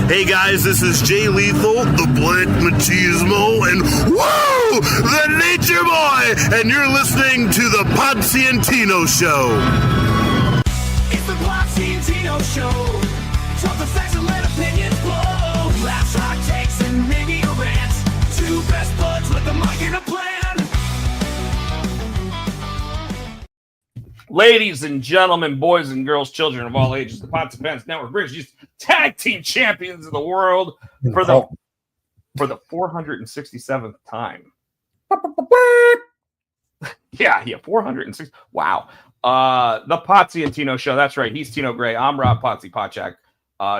Hey guys, this is Jay Lethal, the Black Machismo, and whoa, the Nature Boy, and you're listening to the Potsy and Tino Show. It's the Potsy and Tino Show. Talk the facts and let opinions blow. Laughs, hot takes, and maybe a rant. Two best buds with the mic and a plan. Ladies and gentlemen, boys and girls, children of all ages, the Potsy Pants Network brings you tag team champions of the world for the 467th time. Yeah, 460. Wow. The Potsy and Tino Show. That's right. He's Tino Gray. I'm Rob Potsy Potchak.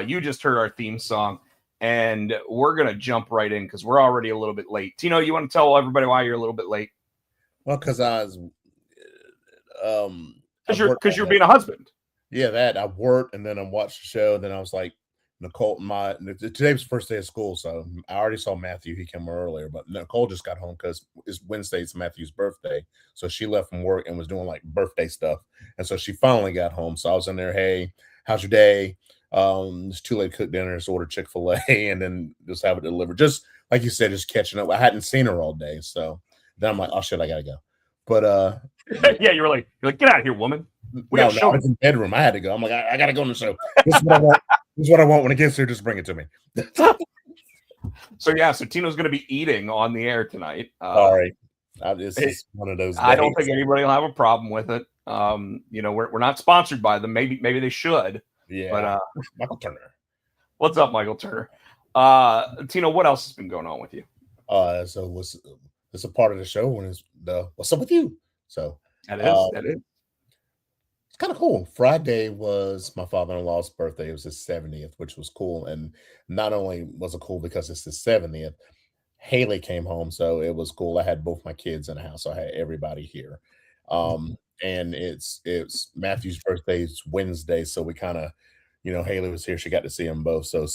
You just heard our theme song, and we're going to jump right in because we're already a little bit late. Tino, you want to tell everybody why you're a little bit late? Well, because I was... Because you're being a husband. Yeah, that I worked and then I watched the show. Then I was like, Nicole, today was the first day of school, so I already saw Matthew. He came earlier, but Nicole just got home because it's Wednesday. It's Matthew's birthday, so she left from work and was doing like birthday stuff, and so she finally got home. So I was in there. Hey, how's your day? It's too late to cook dinner. Just order Chick-fil-A and then just have it delivered. Just like you said, just catching up. I hadn't seen her all day, so then I'm like, oh shit, I gotta go. But yeah, you're like, get out of here, woman. I was in the bedroom. I had to go. I'm like, I gotta go on the show. This is what I want. This is what I want when it gets here. Just bring it to me. So Tino's going to be eating on the air tonight. All right, this is one of those days. I don't think anybody will have a problem with it. We're not sponsored by them. Maybe they should. Yeah. But Michael Turner. What's up, Michael Turner? Tino, what else has been going on with you? So it's a part of the show when it's the what's up with you? So that is. It's kind of cool. Friday was my father-in-law's birthday. It was his 70th, which was cool. And not only was it cool because it's his 70th, Haley came home, so it was cool. I had both my kids in the house, so I had everybody here. And it's Matthew's birthday. It's Wednesday, so we kind of, Haley was here. She got to see them both. So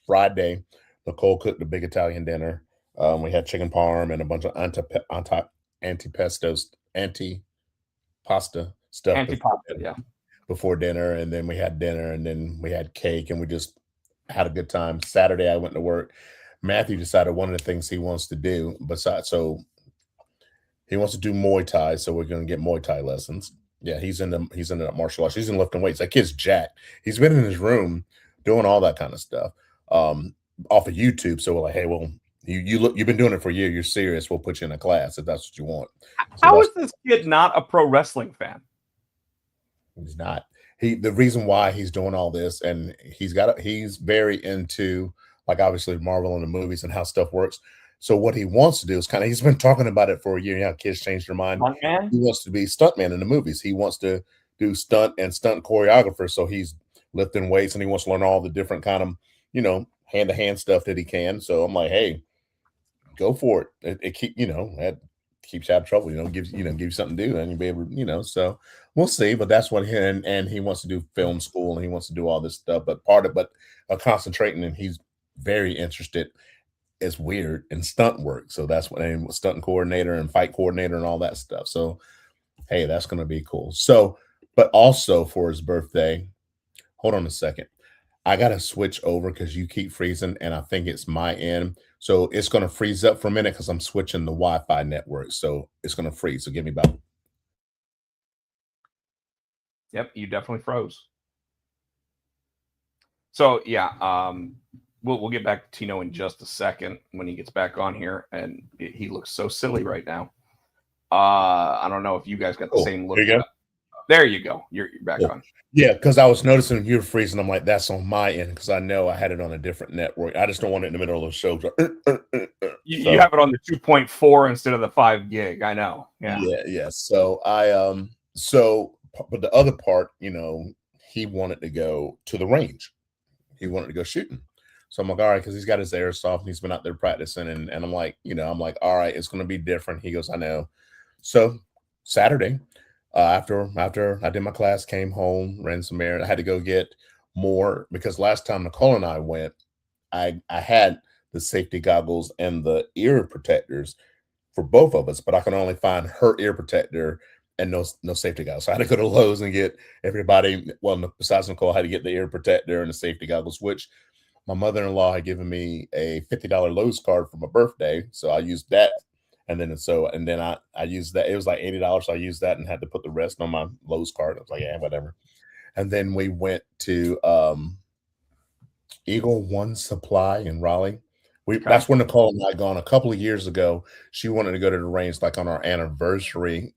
Friday, Nicole cooked a big Italian dinner. We had chicken parm and a bunch of antipasta stuff before dinner, and then we had dinner, and then we had cake, and we just had a good time. Saturday I went to work. Matthew decided one of the things he wants to do he wants to do Muay Thai, so we're going to get Muay Thai lessons. Yeah, he's into martial arts. He's in lifting weights. That kid's jacked. He's been in his room doing all that kind of stuff off of YouTube. So we're like, hey, well, you've been doing it for a year. You're serious. We'll put you in a class if that's what you want. How is this kid not a pro wrestling fan? He's not. The reason why he's doing all this, and he's very into, like, obviously Marvel and the movies and how stuff works. So what he wants to do is he's been talking about it for a year. How kids change their mind. Stuntman? He wants to be stuntman in the movies. He wants to do stunt choreographer. So he's lifting weights and he wants to learn all the different kind of, hand-to-hand stuff that he can. So I'm like, hey, go for it. It that keeps you out of trouble. Gives you something to do, and you'll be able to, so we'll see. But that's what and he wants to do film school, and he wants to do all this stuff. But concentrating, and he's very interested. It's weird in stunt work. So that's what stunt coordinator and fight coordinator and all that stuff. So hey, that's going to be cool. So, but also for his birthday, hold on a second. I got to switch over because you keep freezing, and I think it's my end. So it's going to freeze up for a minute because I'm switching the Wi-Fi network. So it's going to freeze. So give me about. Yep, you definitely froze. So yeah, we'll get back to Tino in just a second when he gets back on here, and he looks so silly right now. I don't know if you guys got the same look. There you go. There you go. You're back on. Yeah, because I was noticing you were freezing. I'm like, that's on my end because I know I had it on a different network. I just don't want it in the middle of the show. You have it on the 2.4 instead of the 5 gig. I know. Yeah. So but the other part, he wanted to go to the range. He wanted to go shooting. So I'm like, all right, because he's got his airsoft and he's been out there practicing. And I'm like, all right, it's going to be different. He goes, I know. So Saturday, after I did my class, came home, ran some errands. I had to go get more because last time Nicole and I went, I had the safety goggles and the ear protectors for both of us, but I can only find her ear protector and no safety goggles. So I had to go to Lowe's and get everybody. Well, besides Nicole, I had to get the ear protector and the safety goggles, which my mother-in-law had given me a $50 Lowe's card for my birthday, so I used that. And then I used that. It was like $80, so I used that and had to put the rest on my Lowe's card. I was like, yeah, whatever. And then we went to Eagle One Supply in Raleigh. That's where Nicole and I had gone a couple of years ago. She wanted to go to the range like on our anniversary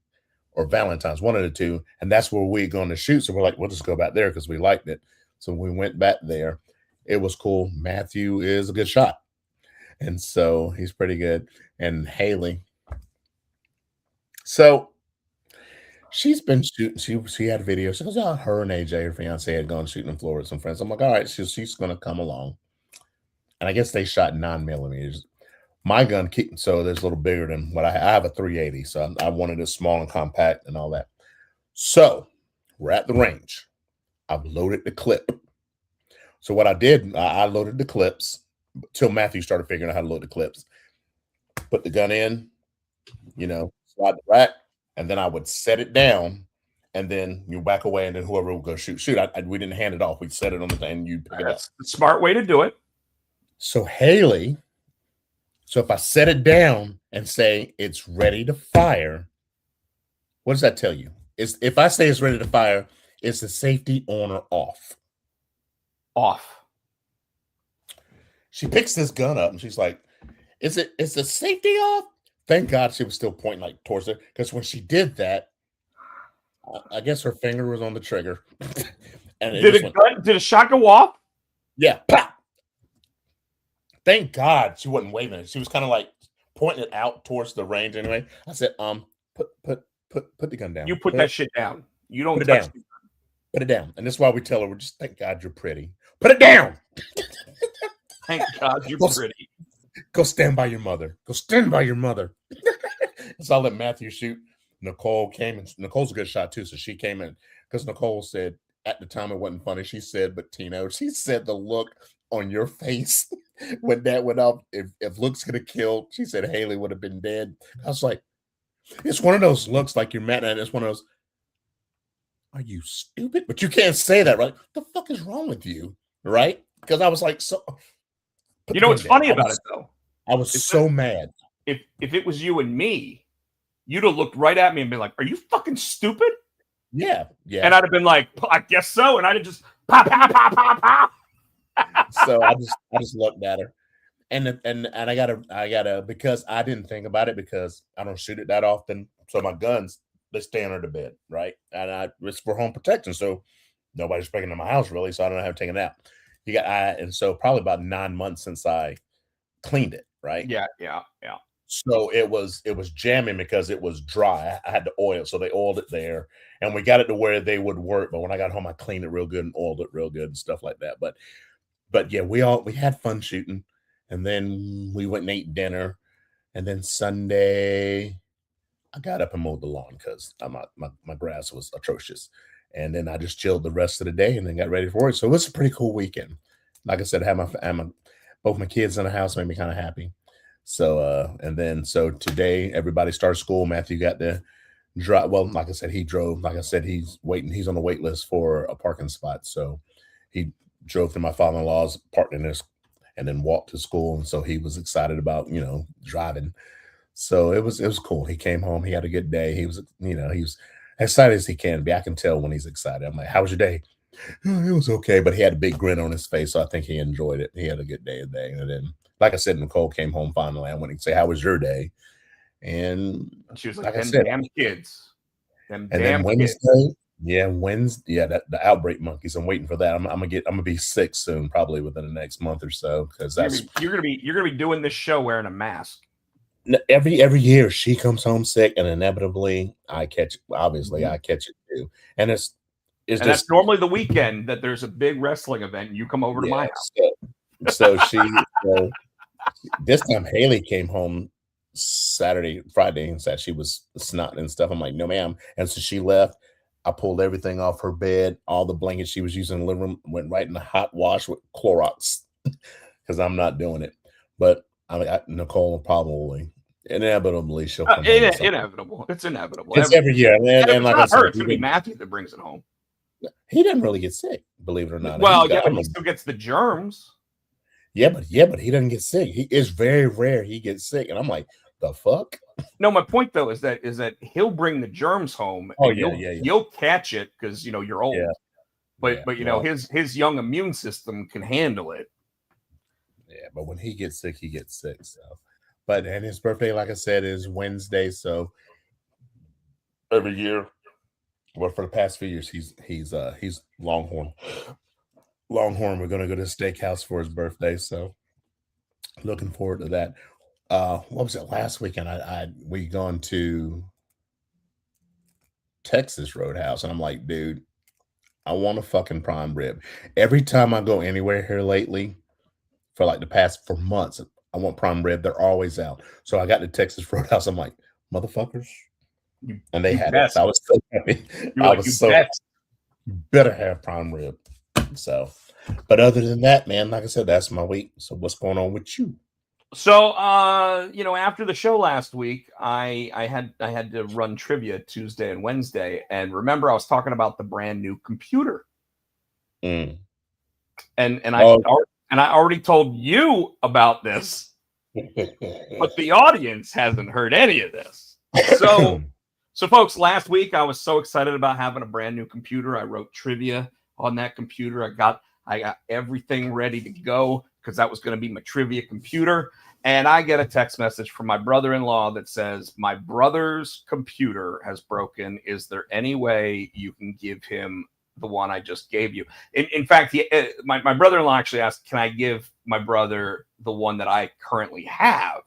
or Valentine's, one of the two. And that's where we going to shoot. So we're like, we'll just go back there because we liked it. So we went back there. It was cool. Matthew is a good shot. And so he's pretty good. And Haley. So she's been shooting. She had a video. She goes, oh, her and AJ, her fiance, had gone shooting in Florida with some friends. I'm like, all right, she's going to come along. And I guess they shot 9mm. My gun, so there's a little bigger than what I have a 380. So I wanted it small and compact and all that. So we're at the range. I've loaded the clip. So what I did, I loaded the clips till Matthew started figuring out how to load the clips. Put the gun in, slide the rack, and then I would set it down, and then you back away, and then whoever would go shoot. We didn't hand it off. We'd set it on the thing, and you'd pick it up. That's the smart way to do it. So Haley, if I set it down and say it's ready to fire, what does that tell you? If I say it's ready to fire, is the safety on or off? Off. She picks this gun up and she's like, is the safety off? Thank God she was still pointing like towards her, because when she did that, I guess her finger was on the trigger. And did a shot go off? Yeah. Pop. Thank God she wasn't waving it. She was kind of like pointing it out towards the range anyway. I said, put the gun down. You put that shit down. You don't put it down. Put it down. And that's why we tell her, we're just, thank God you're pretty. Put it down. Thank God you're pretty. Go stand by your mother. Go stand by your mother. So I let Matthew shoot. Nicole came, and Nicole's a good shot too. So she came in because Nicole said at the time it wasn't funny. She said, but Tino, she said the look on your face when that went up, if looks could have killed, she said Haley would have been dead. I was like, it's one of those looks like you're mad at. It's one of those, are you stupid? But you can't say that, right? What the fuck is wrong with you? Right? Because I was like, so. You know what's funny about it though? I was so mad. If it was you and me, you'd have looked right at me and been like, are you fucking stupid? Yeah. And I'd have been like, I guess so. And I'd have just pop. So I just looked at her, and I gotta because I didn't think about it because I don't shoot it that often. So my guns, they stay under the bed, right? And it's for home protection, so nobody's breaking into my house really. So I don't know how to take it out. And so probably about 9 months since I cleaned it, right? Yeah. So it was jamming because it was dry. I had to oil, so they oiled it there, and we got it to where they would work. But when I got home, I cleaned it real good and oiled it real good and stuff like that. But yeah, we had fun shooting, and then we went and ate dinner, and then Sunday I got up and mowed the lawn because my grass was atrocious, and then I just chilled the rest of the day and then got ready for it. So it was a pretty cool weekend. Like I said, I had both my kids in the house, made me kind of happy. So so today everybody started school. Matthew got to drive. Well, like I said, he drove. Like I said, he's waiting. He's on the wait list for a parking spot, so he drove to my father-in-law's, parked in this, and then walked to school. And so he was excited about, driving. So it was cool. He came home. He had a good day. He was excited as he can be. I can tell when he's excited. I'm like, how was your day? Oh, it was okay. But he had a big grin on his face. So I think he enjoyed it. He had a good day today. And then, like I said, Nicole came home finally. I went and say, how was your day? And she was like, damn kids. And then Wednesday, the outbreak monkeys. I'm waiting for that. I'm gonna be sick soon, probably within the next month or so, because you're gonna be doing this show wearing a mask. Every year she comes home sick, and inevitably I catch it. Obviously, I catch it too, and that's normally the weekend that there's a big wrestling event, and you come over to my house. So this time Haley came home Friday, and said she was snotting and stuff. I'm like, no, ma'am. And so she left. I pulled everything off her bed. All the blankets she was using in the living room went right in the hot wash with Clorox because I'm not doing it. But Nicole probably Inevitably, she'll come home with something. Inevitable. It's inevitable. It's every year. And And if it's like I not said, her, it's going to be Matthew that brings it home. he didn't really get sick, believe it or not. Well, yeah, but he still gets the germs. Yeah, but he doesn't get sick. It's very rare he gets sick. And I'm like, the fuck? No, my point though is that he'll bring the germs home. Oh, and yeah. You'll catch it because you're old. Yeah. But his young immune system can handle it. Yeah, but when he gets sick, he gets sick. So, and his birthday, like I said, is Wednesday. So every year, well, for the past few years, he's Longhorn. Longhorn. We're gonna go to the steakhouse for his birthday. So looking forward to that. What was it last weekend? We gone to Texas Roadhouse, and I'm like, dude, I want a fucking prime rib. Every time I go anywhere here lately, for like the past 4 months, I want prime rib. They're always out. So I got to Texas Roadhouse. I'm like, motherfuckers. And they had it. So I was so happy. You better have prime rib. So, but other than that, man, like I said, that's my week. So what's going on with you? So, after the show last week, I had to run trivia Tuesday and Wednesday. And remember, I was talking about the brand new computer. Mm. And I already told you about this, but the audience hasn't heard any of this. So folks, last week I was so excited about having a brand new computer. I wrote trivia on that computer. I got everything ready to go because that was going to be my trivia computer. And I get a text message from my brother-in-law that says, my brother's computer has broken. Is there any way you can give him the one I just gave you? In fact, my brother-in-law actually asked, can I give my brother the one that I currently have?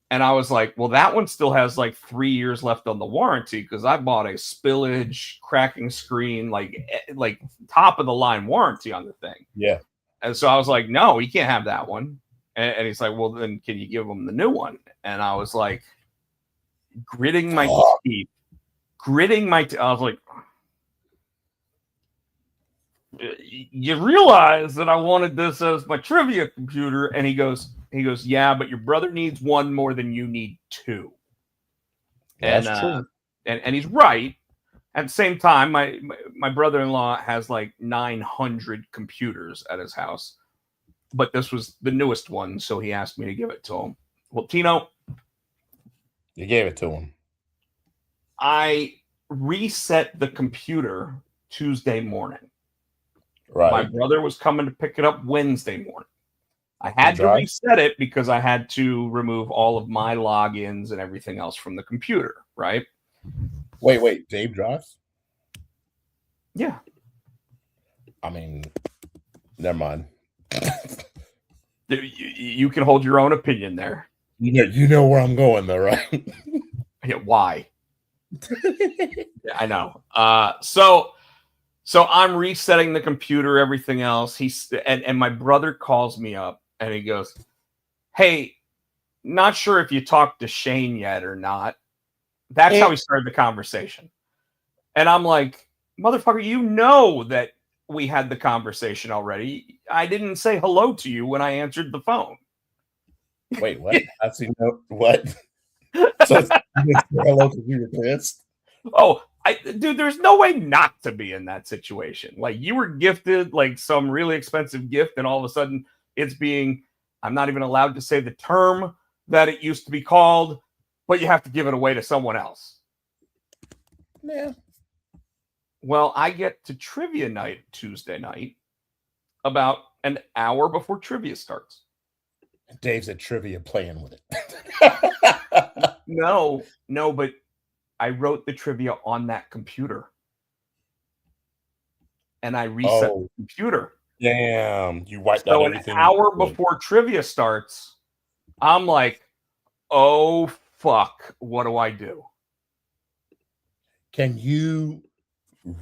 And I was like, well, that one still has like 3 years left on the warranty because I bought a spillage, cracking screen, like top of the line warranty on the thing. Yeah. And so I was like, no, he can't have that one. And he's like, well, then can you give him the new one? And I was like, gritting my teeth. I was like, you realize that I wanted this as my trivia computer? And he goes, yeah, but your brother needs one more than you need two. That's true. And he's right. At the same time, my brother-in-law has like 900 computers at his house, but this was the newest one, so he asked me to give it to him. Well, Tino, you gave it to him. I reset the computer Tuesday morning. Right. My brother was coming to pick it up Wednesday morning. I had to reset it because I had to remove all of my logins and everything else from the computer, right? Wait, Dave drives? Yeah. I mean, never mind. You can hold your own opinion there. You know where I'm going, though, right? Yeah, why? Yeah, I know. So I'm resetting the computer, everything else. And my brother calls me up and he goes, hey, not sure if you talked to Shane yet or not. That's how he started the conversation. And I'm like, motherfucker, you know that we had the conversation already. I didn't say hello to you when I answered the phone. Wait, what? What? So hello because you were pissed? Oh, dude, there's no way not to be in that situation. Like, you were gifted like some really expensive gift, and all of a sudden it's I'm not even allowed to say the term that it used to be called, but you have to give it away to someone else. Yeah. Well, I get to trivia night Tuesday night about an hour before trivia starts. Dave's at trivia playing with it. No, but I wrote the trivia on that computer. And I reset the computer. Damn. You wiped out everything. An hour before trivia starts, I'm like, oh, fuck. What do I do? Can you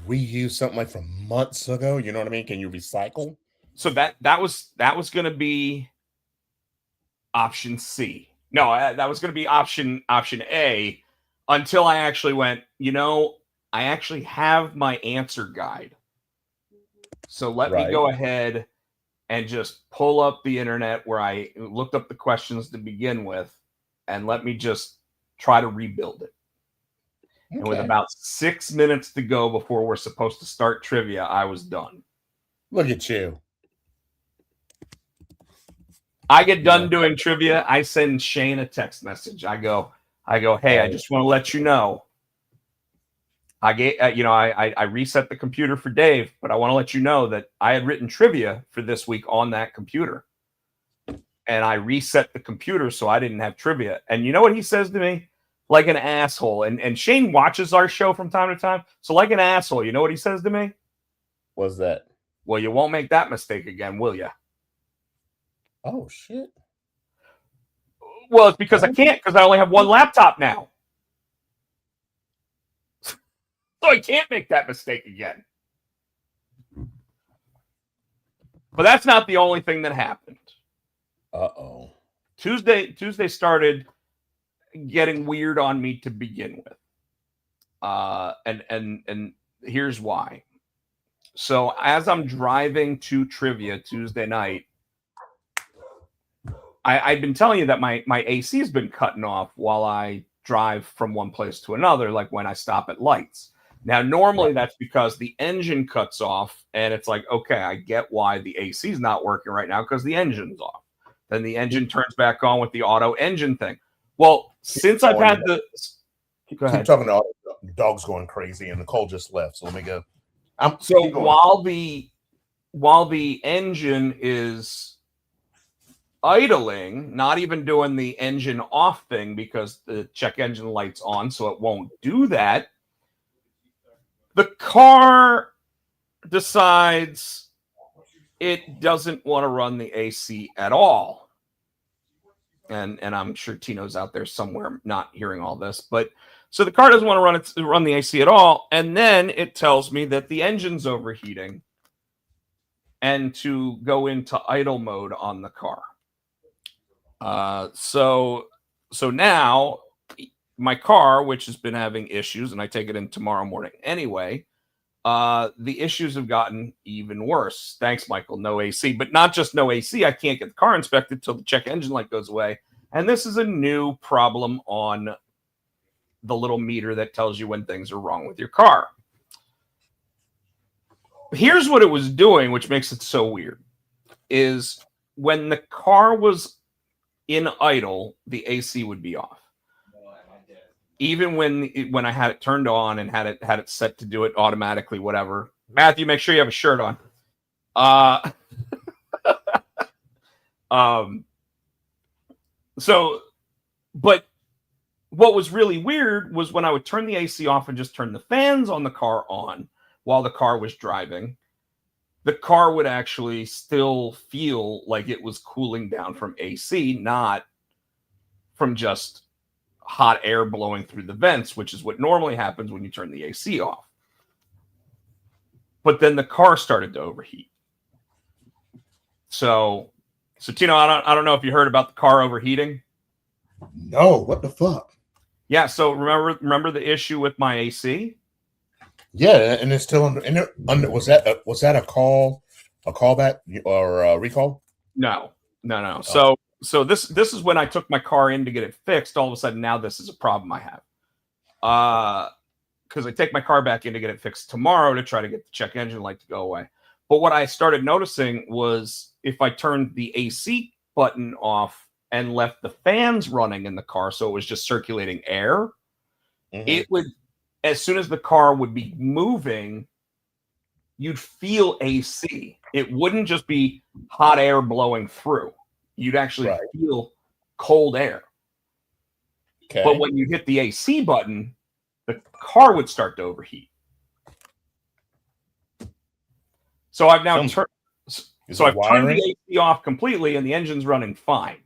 reuse something like from months ago? You know what I mean? Can you recycle? So that was going to be option C. No, that was going to be option A until I actually went, I actually have my answer guide. So let me go ahead and just pull up the internet where I looked up the questions to begin with. and let me just try to rebuild it. And with Okay. about 6 minutes to go before we're supposed to start trivia, I was done. Look at you. I get done doing trivia. I send Shane a text message. I go, hey, I just want to let you know. I reset the computer for Dave, but I want to let you know that I had written trivia for this week on that computer. And I reset the computer so I didn't have trivia. And you know what he says to me? Like an asshole. And Shane watches our show from time to time. So like an asshole, you know what he says to me? What's that? Well, you won't make that mistake again, will you? Oh, shit. Well, it's because I can't, because I only have one laptop now. So I can't make that mistake again. But that's not the only thing that happened. Uh-oh. Tuesday started getting weird on me to begin with. And here's why. So as I'm driving to trivia Tuesday night, I've been telling you that my AC has been cutting off while I drive from one place to another, like when I stop at lights. Now, normally that's because the engine cuts off, and it's like, okay, I get why the AC is not working right now because the engine's off. Then the engine turns back on with the auto engine thing. Well, since I've had the... Go ahead. Keep talking to all the dogs going crazy, and Nicole just left, so let me go. So while the engine is idling, not even doing the engine off thing because the check engine light's on, so it won't do that, the car decides it doesn't want to run the AC at all. And I'm sure Tino's out there somewhere not hearing all this, but so the car doesn't want to run the AC at all, and then it tells me that the engine's overheating and to go into idle mode on the car. So now my car, which has been having issues, and I take it in tomorrow morning anyway, the issues have gotten even worse. Thanks, Michael. No AC, but not just no AC. I can't get the car inspected till the check engine light goes away. And this is a new problem on the little meter that tells you when things are wrong with your car. Here's what it was doing, which makes it so weird, is when the car was in idle, the AC would be off. Even when I had it turned on and had it set to do it automatically, whatever. Matthew, make sure you have a shirt on. But what was really weird was when I would turn the AC off and just turn the fans on the car on while the car was driving, the car would actually still feel like it was cooling down from AC, not from just hot air blowing through the vents, which is what normally happens when you turn the AC off. But then the car started to overheat. So Tino, I don't know if you heard about the car overheating. No, what the fuck? Yeah, so remember the issue with my AC? Yeah, and it's still under. Was that a callback or a recall? No. Oh. So this is when I took my car in to get it fixed. All of a sudden, now this is a problem I have. Because I take my car back in to get it fixed tomorrow to try to get the check engine light to go away. But what I started noticing was if I turned the AC button off and left the fans running in the car, so it was just circulating air, it would, as soon as the car would be moving, you'd feel AC. It wouldn't just be hot air blowing through. You'd actually feel cold air. Okay. But when you hit the AC button, the car would start to overheat. So I've now turned the AC off completely, and the engine's running fine.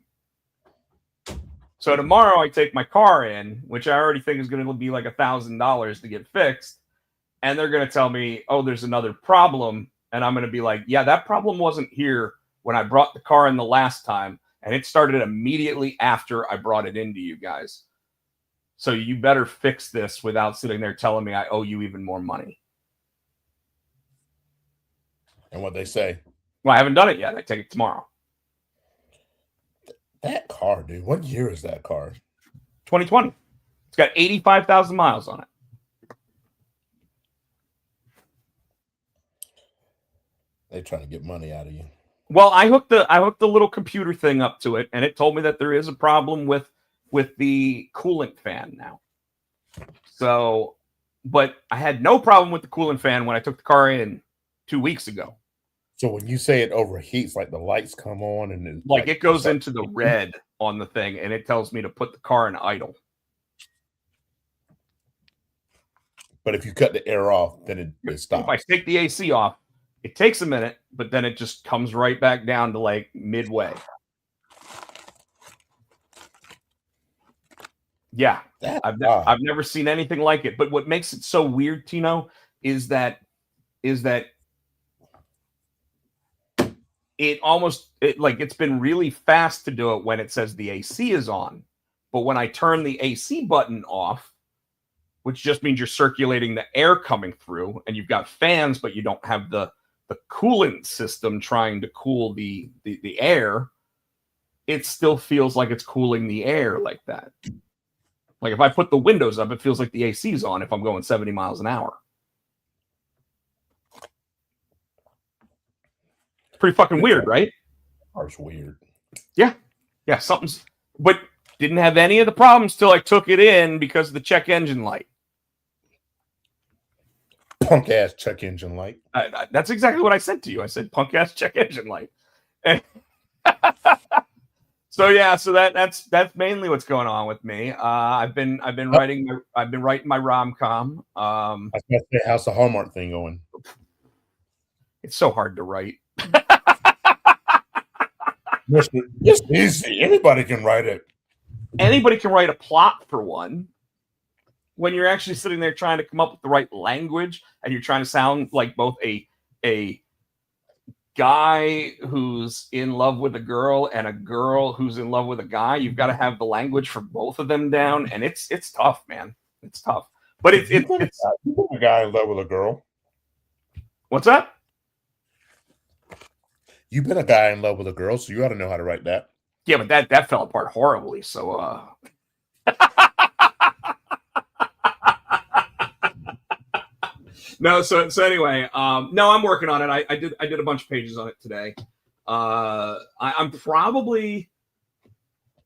So tomorrow I take my car in, which I already think is going to be like $1,000 to get fixed, and they're going to tell me, "Oh, there's another problem," and I'm going to be like, "Yeah, that problem wasn't here when I brought the car in the last time, and it started immediately after I brought it into you guys. So you better fix this without sitting there telling me I owe you even more money." And what they say? Well, I haven't done it yet. I take it tomorrow. That car, dude. What year is that car? 2020. It's got 85,000 miles on it. They trying to get money out of you. Well, I hooked the little computer thing up to it, and it told me that there is a problem with the coolant fan now. So, but I had no problem with the coolant fan when I took the car in 2 weeks ago. So when you say it overheats, like the lights come on and like it goes into the red on the thing, and it tells me to put the car in idle. But if you cut the air off, then it stops. If I take the AC off, it takes a minute, but then it just comes right back down to like midway. Yeah, I've never seen anything like it. But what makes it so weird, Tino, is that it's been really fast to do it when it says the AC is on. But when I turn the AC button off, which just means you're circulating the air coming through, and you've got fans, but you don't have the coolant system trying to cool the air, it still feels like it's cooling the air like that. Like if I put the windows up, it feels like the AC is on if I'm going 70 miles an hour. It's pretty fucking weird, right? Car's weird. Yeah. Yeah, something's... But didn't have any of the problems till I took it in because of the check engine light. Punk ass check engine light. That's exactly what I said to you. I said punk ass check engine light. So that's mainly what's going on with me. I've been writing my rom-com. I was gonna say, how's the Hallmark thing going? It's so hard to write. It's easy. Anybody can write it. Anybody can write a plot for one. When you're actually sitting there trying to come up with the right language, and you're trying to sound like both a guy who's in love with a girl and a girl who's in love with a guy, you've got to have the language for both of them down, and it's tough, man. It's tough. But it's a guy in love with a girl. What's that? You've been a guy in love with a girl, so you ought to know how to write that. Yeah, but that fell apart horribly. So no, so anyway, no, I'm working on it. I did a bunch of pages on it today. I'm probably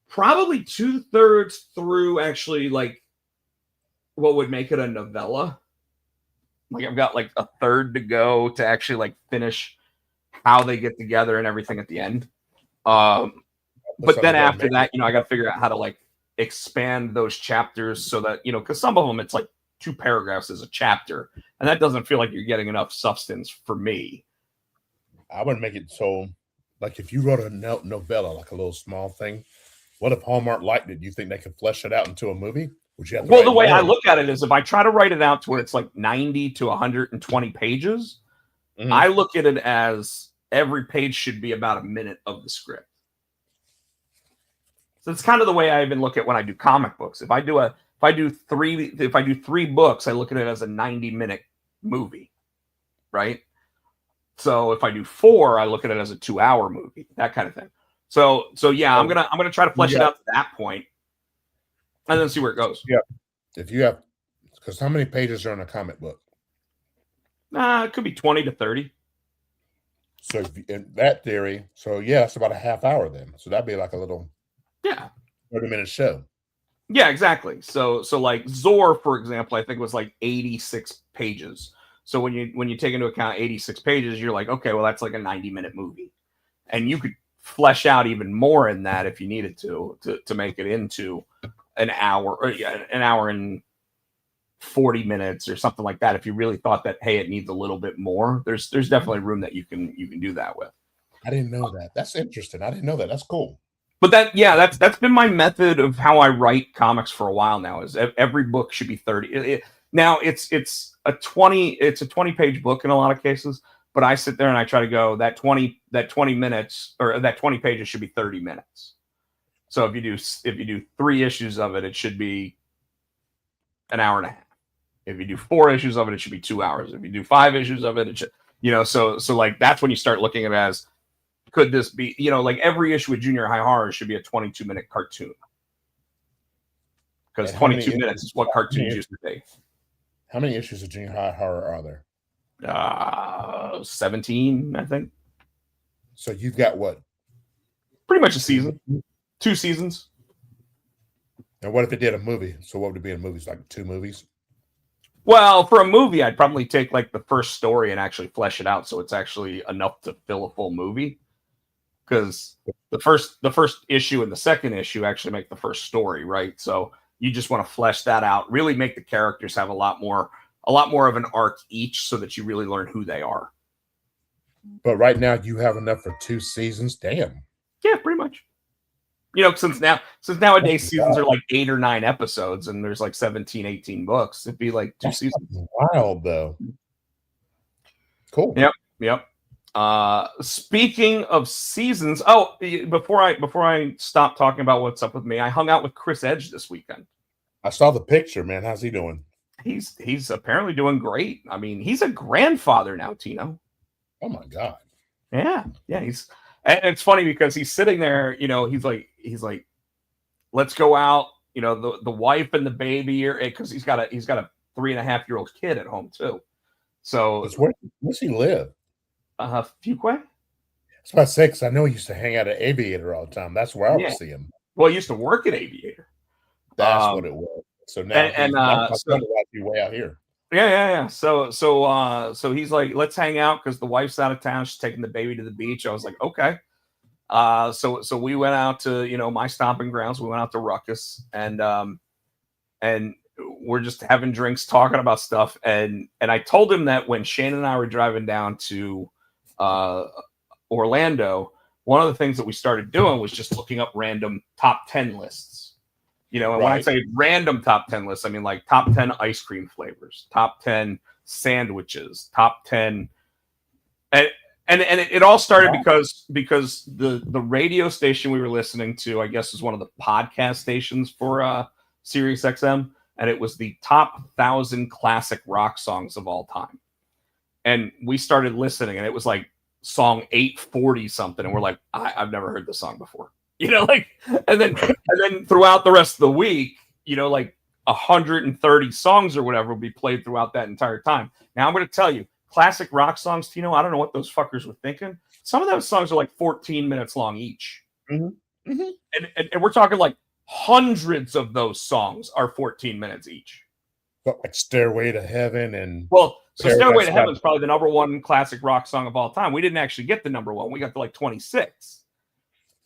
2/3 through actually, like, what would make it a novella. Like I've got like a third to go to actually like finish how they get together and everything at the end. But then after that, I got to figure out how to like expand those chapters so that, because some of them it's like 2 paragraphs as a chapter, and that doesn't feel like you're getting enough substance for me. I would make it so, like, if you wrote a novella, like a little small thing, what if Hallmark liked it? Do you think they could flesh it out into a movie? Would you have to well, the way I look at it is if I try to write it out to where it's like 90 to 120 pages, I look at it as every page should be about a minute of the script. So it's kind of the way I even look at when I do comic books. If I do 3 books, I look at it as a 90-minute movie, right? So if I do 4, I look at it as a 2-hour movie, that kind of thing. So yeah, I'm gonna try to flesh it out to that point, and then see where it goes. Yeah, if you have, because how many pages are in a comic book? It could be 20 to 30. So in that theory, it's about a half hour then. So that'd be like a little 30-minute show. Yeah, exactly. So like Zor, for example, I think was like 86 pages. So when you take into account 86 pages, you're like, okay, well, that's like a 90-minute movie. And you could flesh out even more in that if you needed to make it into an hour, or an hour and 40 minutes or something like that. If you really thought that, hey, it needs a little bit more, there's definitely room that you can do that with. I didn't know that. That's interesting. I didn't know that. That's cool. But that's been my method of how I write comics for a while now. Is every book should be 30. Now it's a 20-page book in a lot of cases, but I sit there and I try to go that 20 minutes, or that 20 pages should be 30 minutes. So if you do 3 issues of it, it should be an hour and a half. If you do 4 issues of it, it should be 2 hours. If you do 5 issues of it, it should, so like that's when you start looking at it as, could this be, like every issue of Junior High Horror should be a 22-minute cartoon. because And how many 22 minutes is what cartoons used to be. How many issues of Junior High Horror are there? 17, I think. So you've got what? Pretty much a season. 2 seasons. And what if it did a movie? So what would it be in movies? Like 2 movies? Well, for a movie, I'd probably take like the first story and actually flesh it out so it's actually enough to fill a full movie. Because the first issue and the second issue actually make the first story, right? So you just want to flesh that out, really make the characters have a lot more of an arc each, so that you really learn who they are. But right now you have enough for 2 seasons. Damn. Yeah, pretty much. You know, since nowadays seasons are like 8 or 9 episodes and there's like 17, 18 books, it'd be like 2 seasons. Wild though. Cool. Yep. Speaking of seasons, before I stop talking about what's up with me, I hung out with Chris Edge this weekend. I saw the picture, man. How's he doing? He's apparently doing great. I mean, he's a grandfather now, Tino. Oh my God. Yeah. And it's funny because he's sitting there, you know, he's like, let's go out, you know, the wife and the baby here, because he's got a 3.5-year-old kid at home too. So Where does he live? Fuquay? I was about to say, because I know he used to hang out at Aviator all the time. That's where I would see him. Well, he used to work at Aviator. That's what it was. So now he's way out here. Yeah. So he's like, let's hang out because the wife's out of town. She's taking the baby to the beach. I was like, okay. So we went out to, you know, my stomping grounds. We went out to Ruckus, and we're just having drinks, talking about stuff. And I told him that when Shane and I were driving down to Orlando, one of the things that we started doing was just looking up random top 10 lists. You know, and when I say random top 10 lists, I mean like top 10 ice cream flavors, top 10 sandwiches, top 10. And it all started because the radio station we were listening to, I guess, is one of the podcast stations for Sirius XM, and it was the top 1,000 classic rock songs of all time. And we started listening, and it was like song 840 something, and we're like, I've never heard this song before, you know, like, and then throughout the rest of the week, you know, like 130 songs or whatever will be played throughout that entire time. Now I'm going to tell you, classic rock songs, Tino, I don't know what those fuckers were thinking. Some of those songs are like 14 minutes long each. Mm-hmm. Mm-hmm. And we're talking like hundreds of those songs are 14 minutes each. But like Stairway to Heaven and so Stairway to Heaven is probably the number one classic rock song of all time. We didn't actually get the number one. We got to like 26,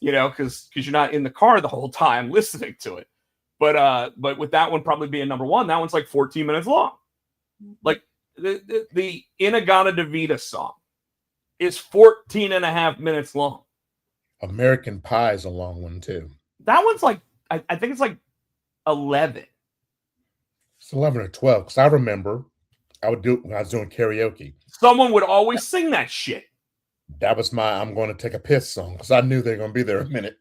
you know, because you're not in the car the whole time listening to it. But with that one probably being number one, that one's like 14 minutes long. Like the Inagata Davida song is 14 and a half minutes long. American Pie is a long one too. That one's like, I think it's like 11. It's 11 or 12, because I remember I would do it when I was doing karaoke. Someone would always sing that shit. That was my I'm going to take a piss song, because I knew they were going to be there a minute.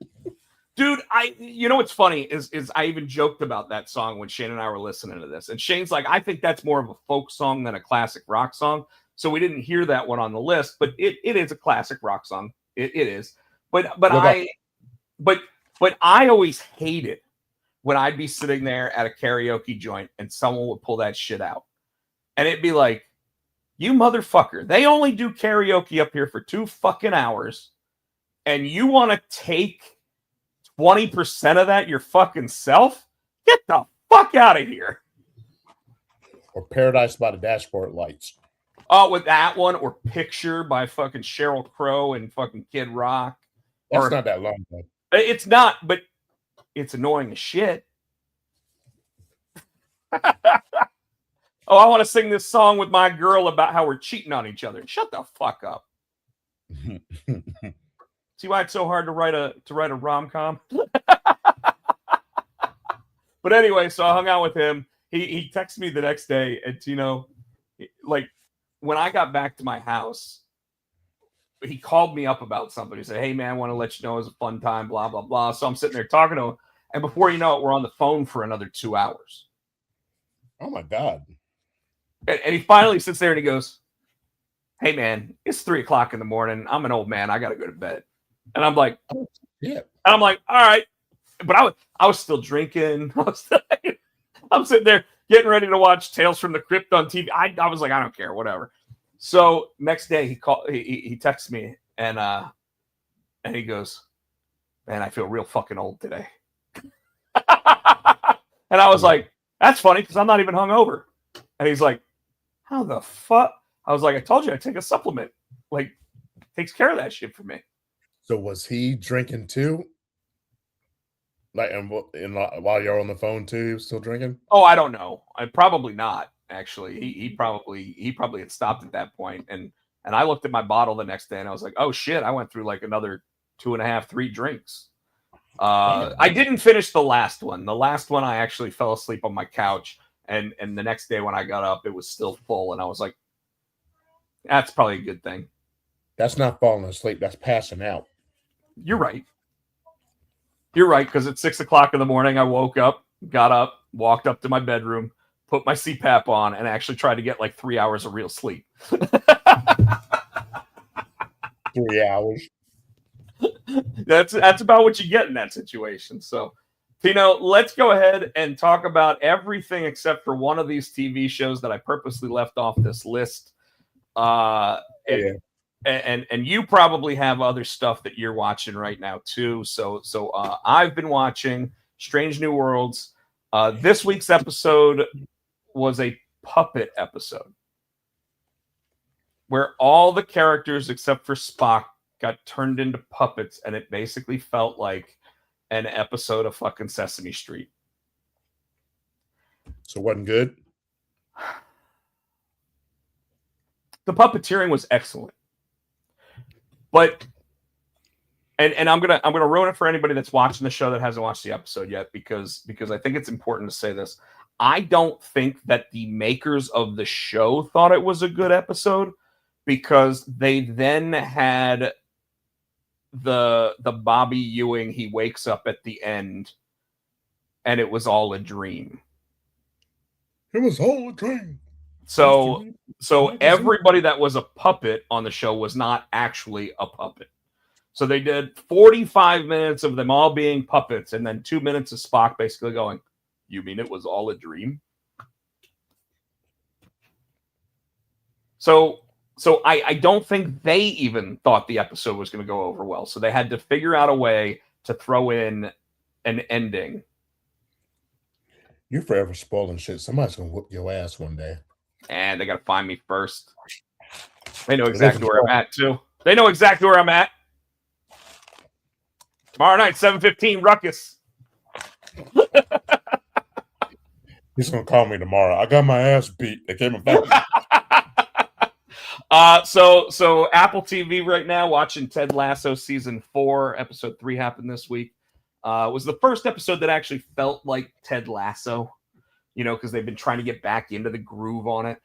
Dude, you know what's funny is I even joked about that song when Shane and I were listening to this. And Shane's like, I think that's more of a folk song than a classic rock song. So we didn't hear that one on the list, but it is a classic rock song. It is. But I always hated when I'd be sitting there at a karaoke joint and someone would pull that shit out. And it'd be like, you motherfucker, they only do karaoke up here for 2 fucking hours. And you want to take 20% of that your fucking self? Get the fuck out of here. Or Paradise by the Dashboard Lights. Oh, with that one, or Picture by fucking Sheryl Crow and fucking Kid Rock. That's not that long, though. It's not, but it's annoying as shit. Oh, I want to sing this song with my girl about how we're cheating on each other. Shut the fuck up. See why it's so hard to write a rom-com? But anyway, so I hung out with him. He texted me the next day, and Tino, like when I got back to my house, he called me up about something. He said, "Hey man, I want to let you know it was a fun time, blah, blah, blah." So I'm sitting there talking to him, and before you know it, we're on the phone for another 2 hours. Oh my God. And he finally sits there and he goes, "Hey man, it's 3:00 in the morning. I'm an old man. I got to go to bed." And I'm like, yeah. And I'm like, all right. But I was still drinking. I'm sitting there getting ready to watch Tales from the Crypt on TV. I was like, I don't care, whatever. So next day he texts me and he goes, man, I feel real fucking old today. And I was like, that's funny because I'm not even hungover. And he's like, how the fuck? I was like, I told you I take a supplement. Like, takes care of that shit for me. So was he drinking too? Like, and while you're on the phone too, he was still drinking? Oh, I don't know. Probably not. Actually, he probably had stopped at that point. And I looked at my bottle the next day and I was like, oh shit, I went through like another 2.5, 3 drinks. I didn't finish the last one. The last one I actually fell asleep on my couch, and the next day when I got up, it was still full, and I was like, that's probably a good thing. That's not falling asleep. That's passing out. You're right. You're right, because at 6 o'clock in the morning, I woke up, got up, walked up to my bedroom, put my CPAP on, and actually tried to get like 3 hours of real sleep. 3 hours. That's about what you get in that situation. So, Tino, let's go ahead and talk about everything except for one of these TV shows that I purposely left off this list. And you probably have other stuff that you're watching right now too. So I've been watching Strange New Worlds. This week's episode was a puppet episode where all the characters except for Spock got turned into puppets, and it basically felt like an episode of fucking Sesame Street. So it wasn't good? The puppeteering was excellent. But and I'm gonna ruin it for anybody that's watching the show that hasn't watched the episode yet, because I think it's important to say this. I don't think that the makers of the show thought it was a good episode, because they then had the Bobby Ewing, he wakes up at the end and it was all a dream. It was all a dream. So everybody that was a puppet on the show was not actually a puppet. So they did 45 minutes of them all being puppets, and then 2 minutes of Spock basically going, you mean it was all a dream? So I don't think they even thought the episode was going to go over well. So they had to figure out a way to throw in an ending. You're forever spoiling shit. Somebody's going to whoop your ass one day. And they got to find me first. They know exactly where I'm at, too. They know exactly where I'm at. Tomorrow night, 7:15, Ruckus. He's going to call me tomorrow. I got my ass beat. They came back. So Apple TV right now, watching Ted Lasso season 4, episode 3 happened this week. Was the first episode that actually felt like Ted Lasso, because they've been trying to get back into the groove on it.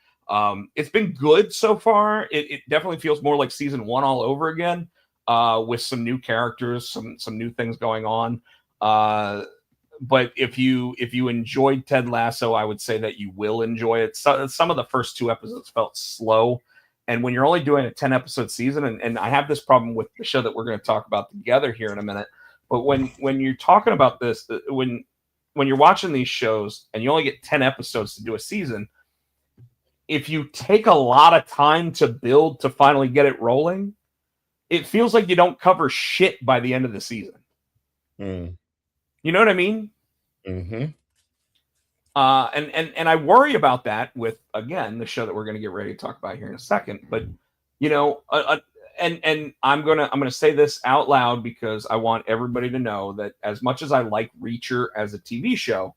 It's been good so far. It definitely feels more like season 1 all over again, with some new characters, some new things going on. But if you enjoyed Ted Lasso, I would say that you will enjoy it. So, some of the first 2 episodes felt slow. And when you're only doing a 10-episode season, and I have this problem with the show that we're going to talk about together here in a minute, but when you're talking about this, when you're watching these shows and you only get 10 episodes to do a season, if you take a lot of time to build to finally get it rolling, it feels like you don't cover shit by the end of the season. Mm. You know what I mean? Mm-hmm. And I worry about that with, again, the show that we're going to get ready to talk about here in a second. But and I'm gonna say this out loud because I want everybody to know that as much as I like Reacher as a TV show,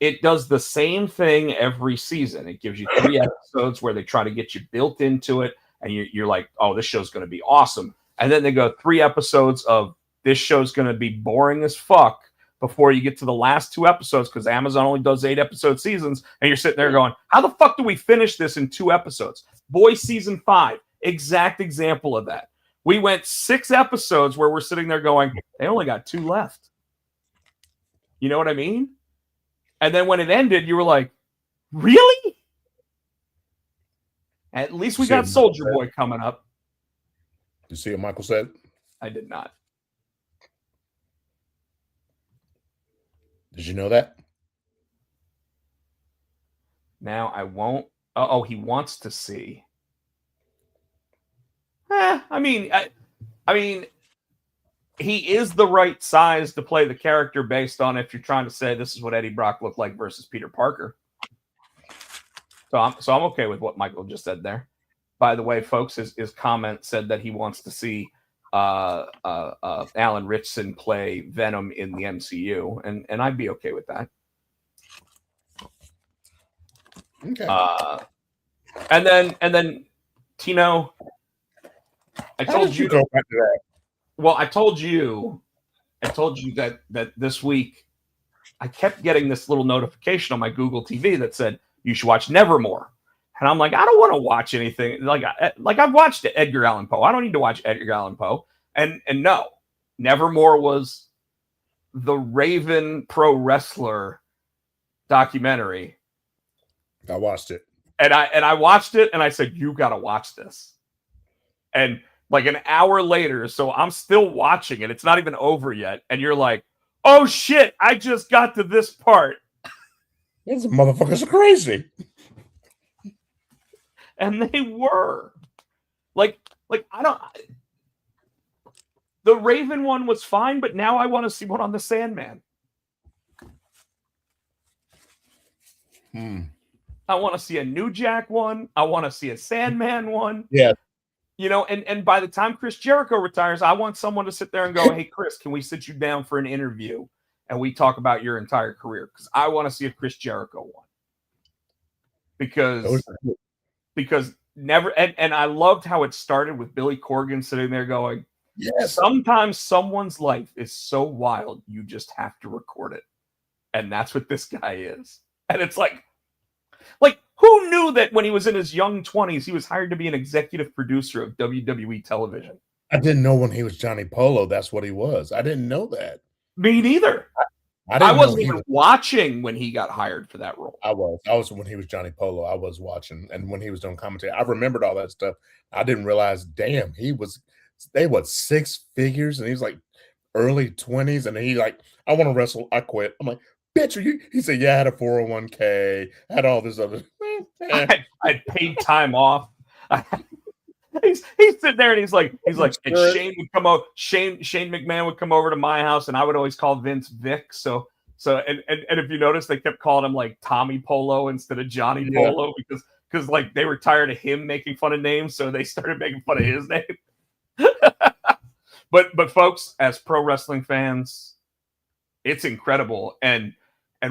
it does the same thing every season. It gives you 3 episodes where they try to get you built into it, and you're like, oh, this show's going to be awesome. And then they go 3 episodes of this show's going to be boring as fuck before you get to the last 2 episodes, because Amazon only does 8-episode seasons, and you're sitting there going, how the fuck do we finish this in 2 episodes? Boys season 5, exact example of that. We went 6 episodes where we're sitting there going, they only got 2 left. You know what I mean? And then when it ended, you were like, really? At least we got Soldier Boy coming up. You see what Michael said? I did not. Did you know that? Now I won't. He wants to see. I mean, he is the right size to play the character based on if you're trying to say this is what Eddie Brock looked like versus Peter Parker. So I'm okay with what Michael just said there. By the way, folks, his comment said that he wants to see Alan Ritchson play Venom in the MCU, and I'd be okay with that. Okay. And then Tino, I told you. Go back to that? Well, I told you that this week I kept getting this little notification on my Google TV that said you should watch Nevermore, and I'm like, I don't want to watch anything like I've watched Edgar Allan Poe. I don't need to watch Edgar Allan Poe, and no, Nevermore was the Raven pro wrestler documentary. I watched it. And I watched it and I said, you got to watch this. And like an hour later, so I'm still watching it. It's not even over yet. And you're like, oh shit, I just got to this part. These motherfuckers are crazy. And they were. Like the Raven one was fine, but now I want to see one on the Sandman. I want to see a New Jack one. I want to see a Sandman one. Yeah. You know, and by the time Chris Jericho retires, I want someone to sit there and go, hey, Chris, can we sit you down for an interview and we talk about your entire career? Because I want to see a Chris Jericho one. Because never, and I loved how it started with Billy Corgan sitting there going, yes, sometimes someone's life is so wild, you just have to record it. And that's what this guy is. And it's like, who knew that when he was in his young 20s, he was hired to be an executive producer of WWE television? I didn't know when he was Johnny Polo, that's what he was. I didn't know that. Me neither. I wasn't even watching when he got hired for that role. I was when he was Johnny Polo. I was watching, and when he was doing commentary, I remembered all that stuff. I didn't realize, damn, they what, 6 figures, and he was like early 20s, and he like, I want to wrestle, I quit. I'm like, bitch, are you? He said, yeah, I had a 401k, I had all this other. I paid time off. He's sitting there and he's like, and Shane would come over. Shane McMahon would come over to my house, and I would always call Vince Vic. So and if you notice, they kept calling him like Tommy Polo instead of Johnny Polo because like they were tired of him making fun of names, so they started making fun of his name. But folks, as pro wrestling fans, it's incredible. And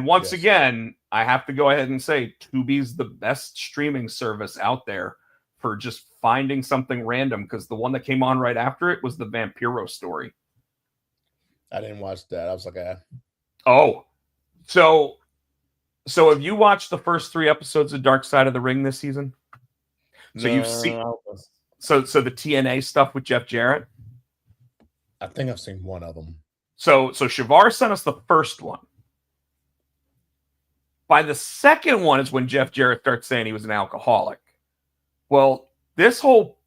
once again, I have to go ahead and say Tubi's the best streaming service out there for just finding something random, because the one that came on right after it was the Vampiro story. I didn't watch that. I was like, Oh, so have you watched the first 3 episodes of Dark Side of the Ring this season? So you've seen so the TNA stuff with Jeff Jarrett? I think I've seen one of them. So Shavar sent us the first one. By the second one is when Jeff Jarrett starts saying he was an alcoholic. Well, this whole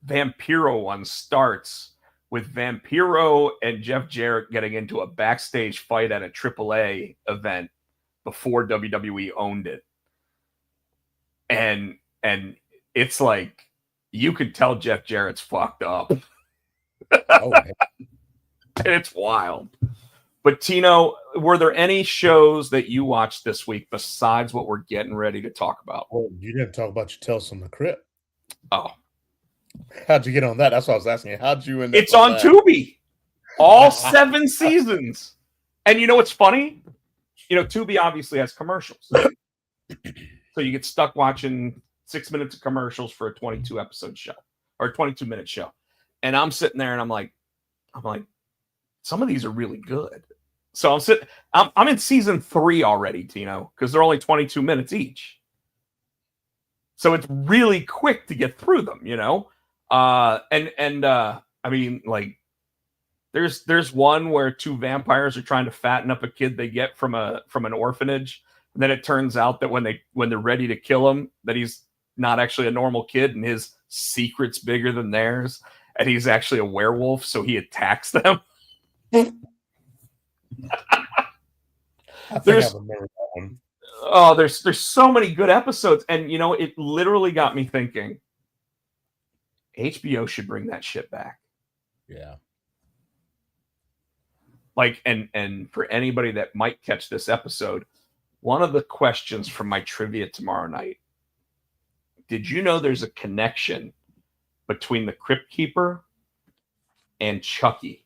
Vampiro one starts with Vampiro and Jeff Jarrett getting into a backstage fight at a AAA event before WWE owned it. And it's like, you could tell Jeff Jarrett's fucked up. Oh, And it's wild. But Tino, were there any shows that you watched this week besides what we're getting ready to talk about? well, you didn't talk about your Tales from the Crypt. Oh, How'd you get on that? That's what I was asking. How'd you end up it's on that? Tubi. All 7 seasons. And you know what's funny? You know, Tubi obviously has commercials. So you get stuck watching 6 minutes of commercials for a 22-episode show or a 22-minute show. And I'm sitting there and I'm like, some of these are really good. So I'm in season 3 already, Tino, because they're only 22 minutes each. So it's really quick to get through them, you know? I mean, like, there's one where 2 vampires are trying to fatten up a kid they get from an orphanage. And then it turns out that when they're ready to kill him, that he's not actually a normal kid and his secret's bigger than theirs. And he's actually a werewolf, so he attacks them. I think I remember that one. Oh, there's so many good episodes, and you know, it literally got me thinking. HBO should bring that shit back. Yeah. Like, and for anybody that might catch this episode, one of the questions from my trivia tomorrow night: did you know there's a connection between the Crypt Keeper and Chucky?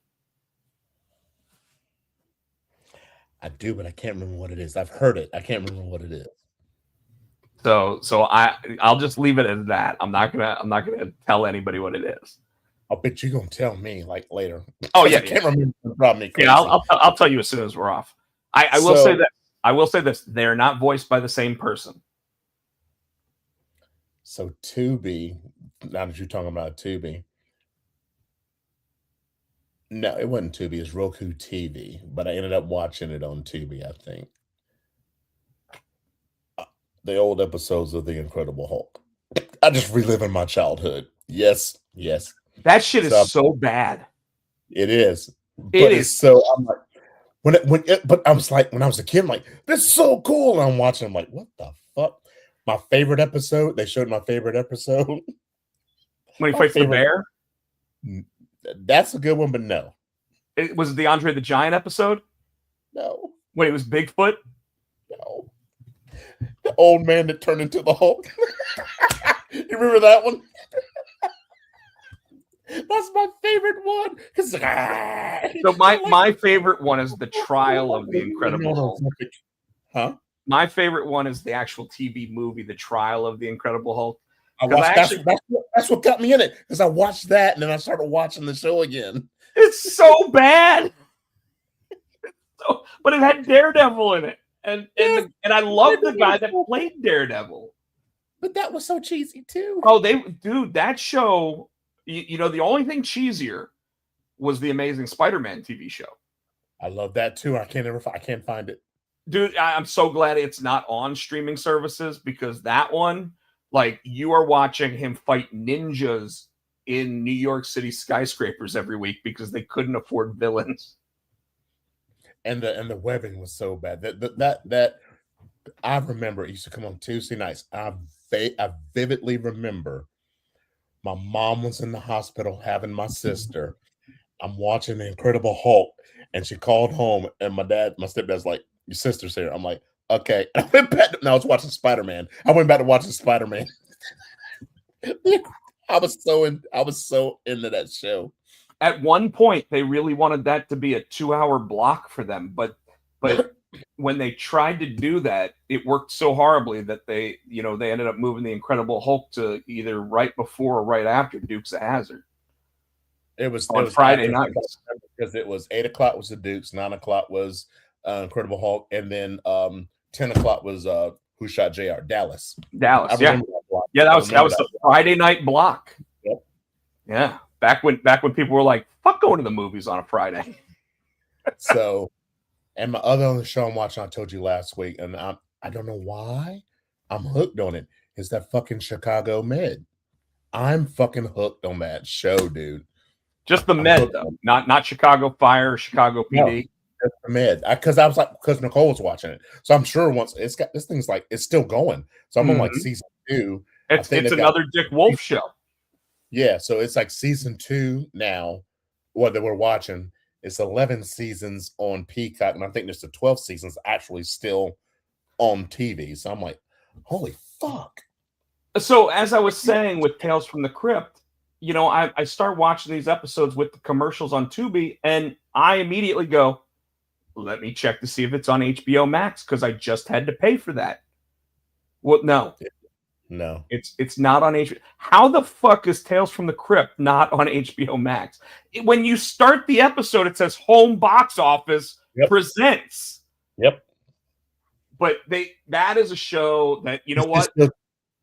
I do, but I can't remember what it is. I've heard it. I can't remember what it is. So I'll just leave it as that. I'm not gonna tell anybody what it is. I'll bet you're gonna tell me like later. Oh yeah, I can't remember. The problem. Yeah, I'll tell you as soon as we're off. I will say that. I will say this: they're not voiced by the same person. So Tubi, now that you're talking about Tubi, no, it wasn't Tubi. It's Roku TV, but I ended up watching it on Tubi. I think the old episodes of The Incredible Hulk. I just reliving my childhood. Yes, yes. That shit is so bad. It is. It is. So I'm like, but I was like, when I was a kid, I'm like, this is so cool. And I'm watching, I'm like, what the fuck? My favorite episode, they showed my favorite episode. When he fights the bear? That's a good one, but no. Was it the Andre the Giant episode? No. When it was Bigfoot? No. The old man that turned into the Hulk. You remember that one? That's my favorite one. So my favorite one is the trial of the Incredible Hulk. Huh? My favorite one is the actual TV movie, The Trial of the Incredible Hulk. That's what got me in it, because I watched that and then I started watching the show again. It's so bad. But it had Daredevil in it. And I love the guy that played Daredevil. But that was so cheesy too. Oh, that show, you know, the only thing cheesier was the Amazing Spider-Man TV show. I love that too. I can't find it. Dude, I'm so glad it's not on streaming services, because that one, like, you are watching him fight ninjas in New York City skyscrapers every week because they couldn't afford villains. And the webbing was so bad that I remember it used to come on Tuesday nights. I vividly remember my mom was in the hospital having my sister. I'm watching The Incredible Hulk, and she called home, and my stepdad's like, your sister's here. I'm like, okay. I went back. I was watching Spider-Man. I went back to watching Spider-Man. I was so into that show. At one point, they really wanted that to be a 2-hour block for them, but when they tried to do that, it worked so horribly that they ended up moving the Incredible Hulk to either right before or right after Dukes of Hazzard. It was Friday night, because it was 8 o'clock was the Dukes, 9 o'clock was Incredible Hulk, and then 10 o'clock was Who Shot JR? Dallas. Yeah, that was the Friday night block. Yep. Yeah, back when people were like, "Fuck going to the movies on a Friday." So, and my other show I'm watching, I told you last week, and I don't know why I'm hooked on it. Is that fucking Chicago Med? I'm fucking hooked on that show, dude. Just the Med, though, not Chicago Fire, Chicago PD. No, just the Med. Because Nicole was watching it, so I'm sure once it's got this thing's like it's still going. So I'm on like season 2. It's another Dick Wolf show. Yeah, so it's like season 2 now. What that we're watching. It's 11 seasons on Peacock, and I think there's the 12 seasons actually still on TV. So I'm like, holy fuck. So as I was saying with Tales from the Crypt, you know, I start watching these episodes with the commercials on Tubi, and I immediately go, let me check to see if it's on HBO Max, because I just had to pay for that. Well, no. It's not on HBO. How the fuck is Tales from the Crypt not on HBO Max? When you start the episode, it says Home Box Office presents. Yep. But that is a show that, you know what?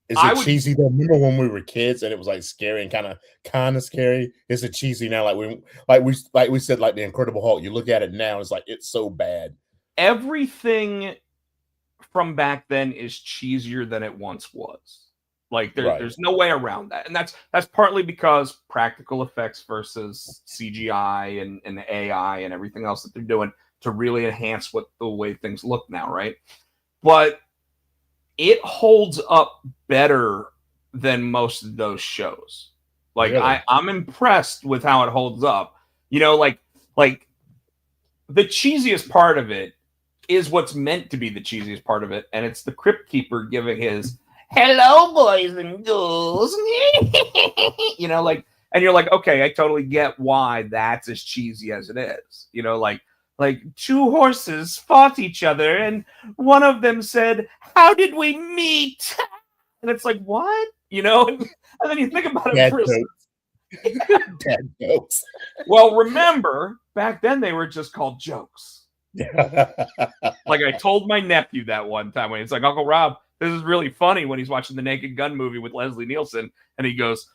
Is it cheesy though? Remember when we were kids and it was like scary and kind of scary? Is it cheesy now? Like we said, like The Incredible Hulk. You look at it now, it's like it's so bad. Everything from back then is cheesier than it once was. Like there's no way around that, and that's partly because practical effects versus CGI and AI and everything else that they're doing to really enhance the way things look now, right? But it holds up better than most of those shows. Like Really? I'm impressed with how it holds up. You know, like the cheesiest part of it is what's meant to be the cheesiest part of it, and it's the Crypt Keeper giving his "Hello, boys and girls," you know, like, and you're like, okay, I totally get why that's as cheesy as it is. You know, like two horses fought each other, and one of them said, "How did we meet?" And it's like, what? You know, and then you think about it Dad for a jokes. Dad jokes. well, remember, back then they were just called jokes. Like I told my nephew that one time when he's like, Uncle Rob, this is really funny when he's watching the Naked Gun movie with Leslie Nielsen. And he goes,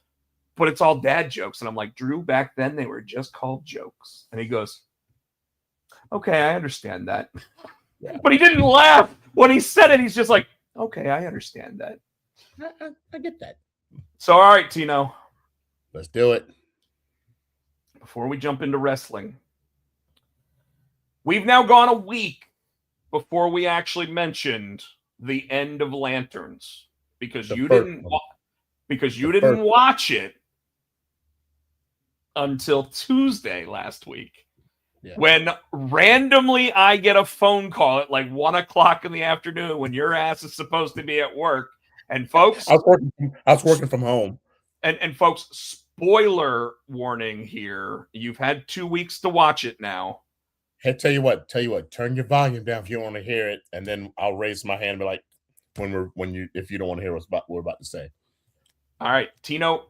but it's all dad jokes. And I'm like, Drew, back then they were just called jokes. And he goes, okay, I understand that. Yeah. But he didn't laugh when he said it. He's just like, okay, I understand that. I get that. So, all right, Tino, Let's do it. before we jump into wrestling, we've now gone a week before we actually mentioned the end of Lanterns because The you first didn't one. because you The didn't first watch it until Tuesday last week. Yeah. When randomly I get a phone call at like 1:00 in the afternoon when your ass is supposed to be at work. And folks, I was working from home. and folks, spoiler warning here. You've had 2 weeks to watch it now. Hey, tell you what, turn your volume down if you want to hear it, and then I'll raise my hand and be like, if you don't want to hear what we're about to say. All right, Tino,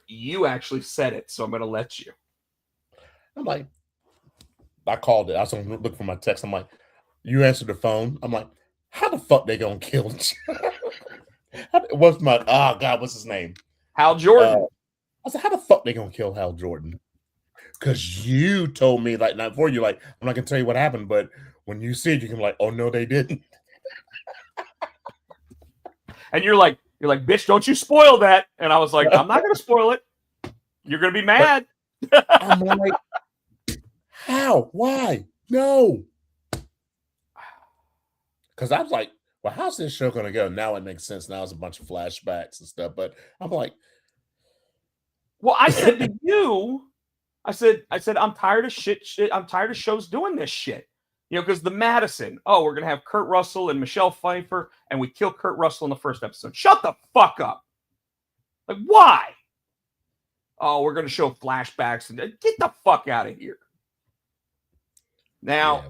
you actually said it, so I'm going to let you. I'm like, I called it. I was looking for my text. I'm like, you answered the phone. I'm like, how the fuck they gonna kill? What's his name? Hal Jordan. I said, how the fuck they gonna kill Hal Jordan? Because you told me like not for you, like I'm not gonna tell you what happened, but when you see it, you can be like, oh no, they didn't. And you're like, bitch, don't you spoil that. And I was like, I'm not gonna spoil it. You're gonna be mad. I'm like, how? Why? No. Because I was like, well, how's this show gonna go? Now it makes sense. Now it's a bunch of flashbacks and stuff. But I'm like, well, I said to you, I said, I'm tired of shit. I'm tired of shows doing this shit. You know, because the Madison, we're gonna have Kurt Russell and Michelle Pfeiffer, and we kill Kurt Russell in the first episode. Shut the fuck up. Like, why? Oh, we're gonna show flashbacks and get the fuck out of here. Now,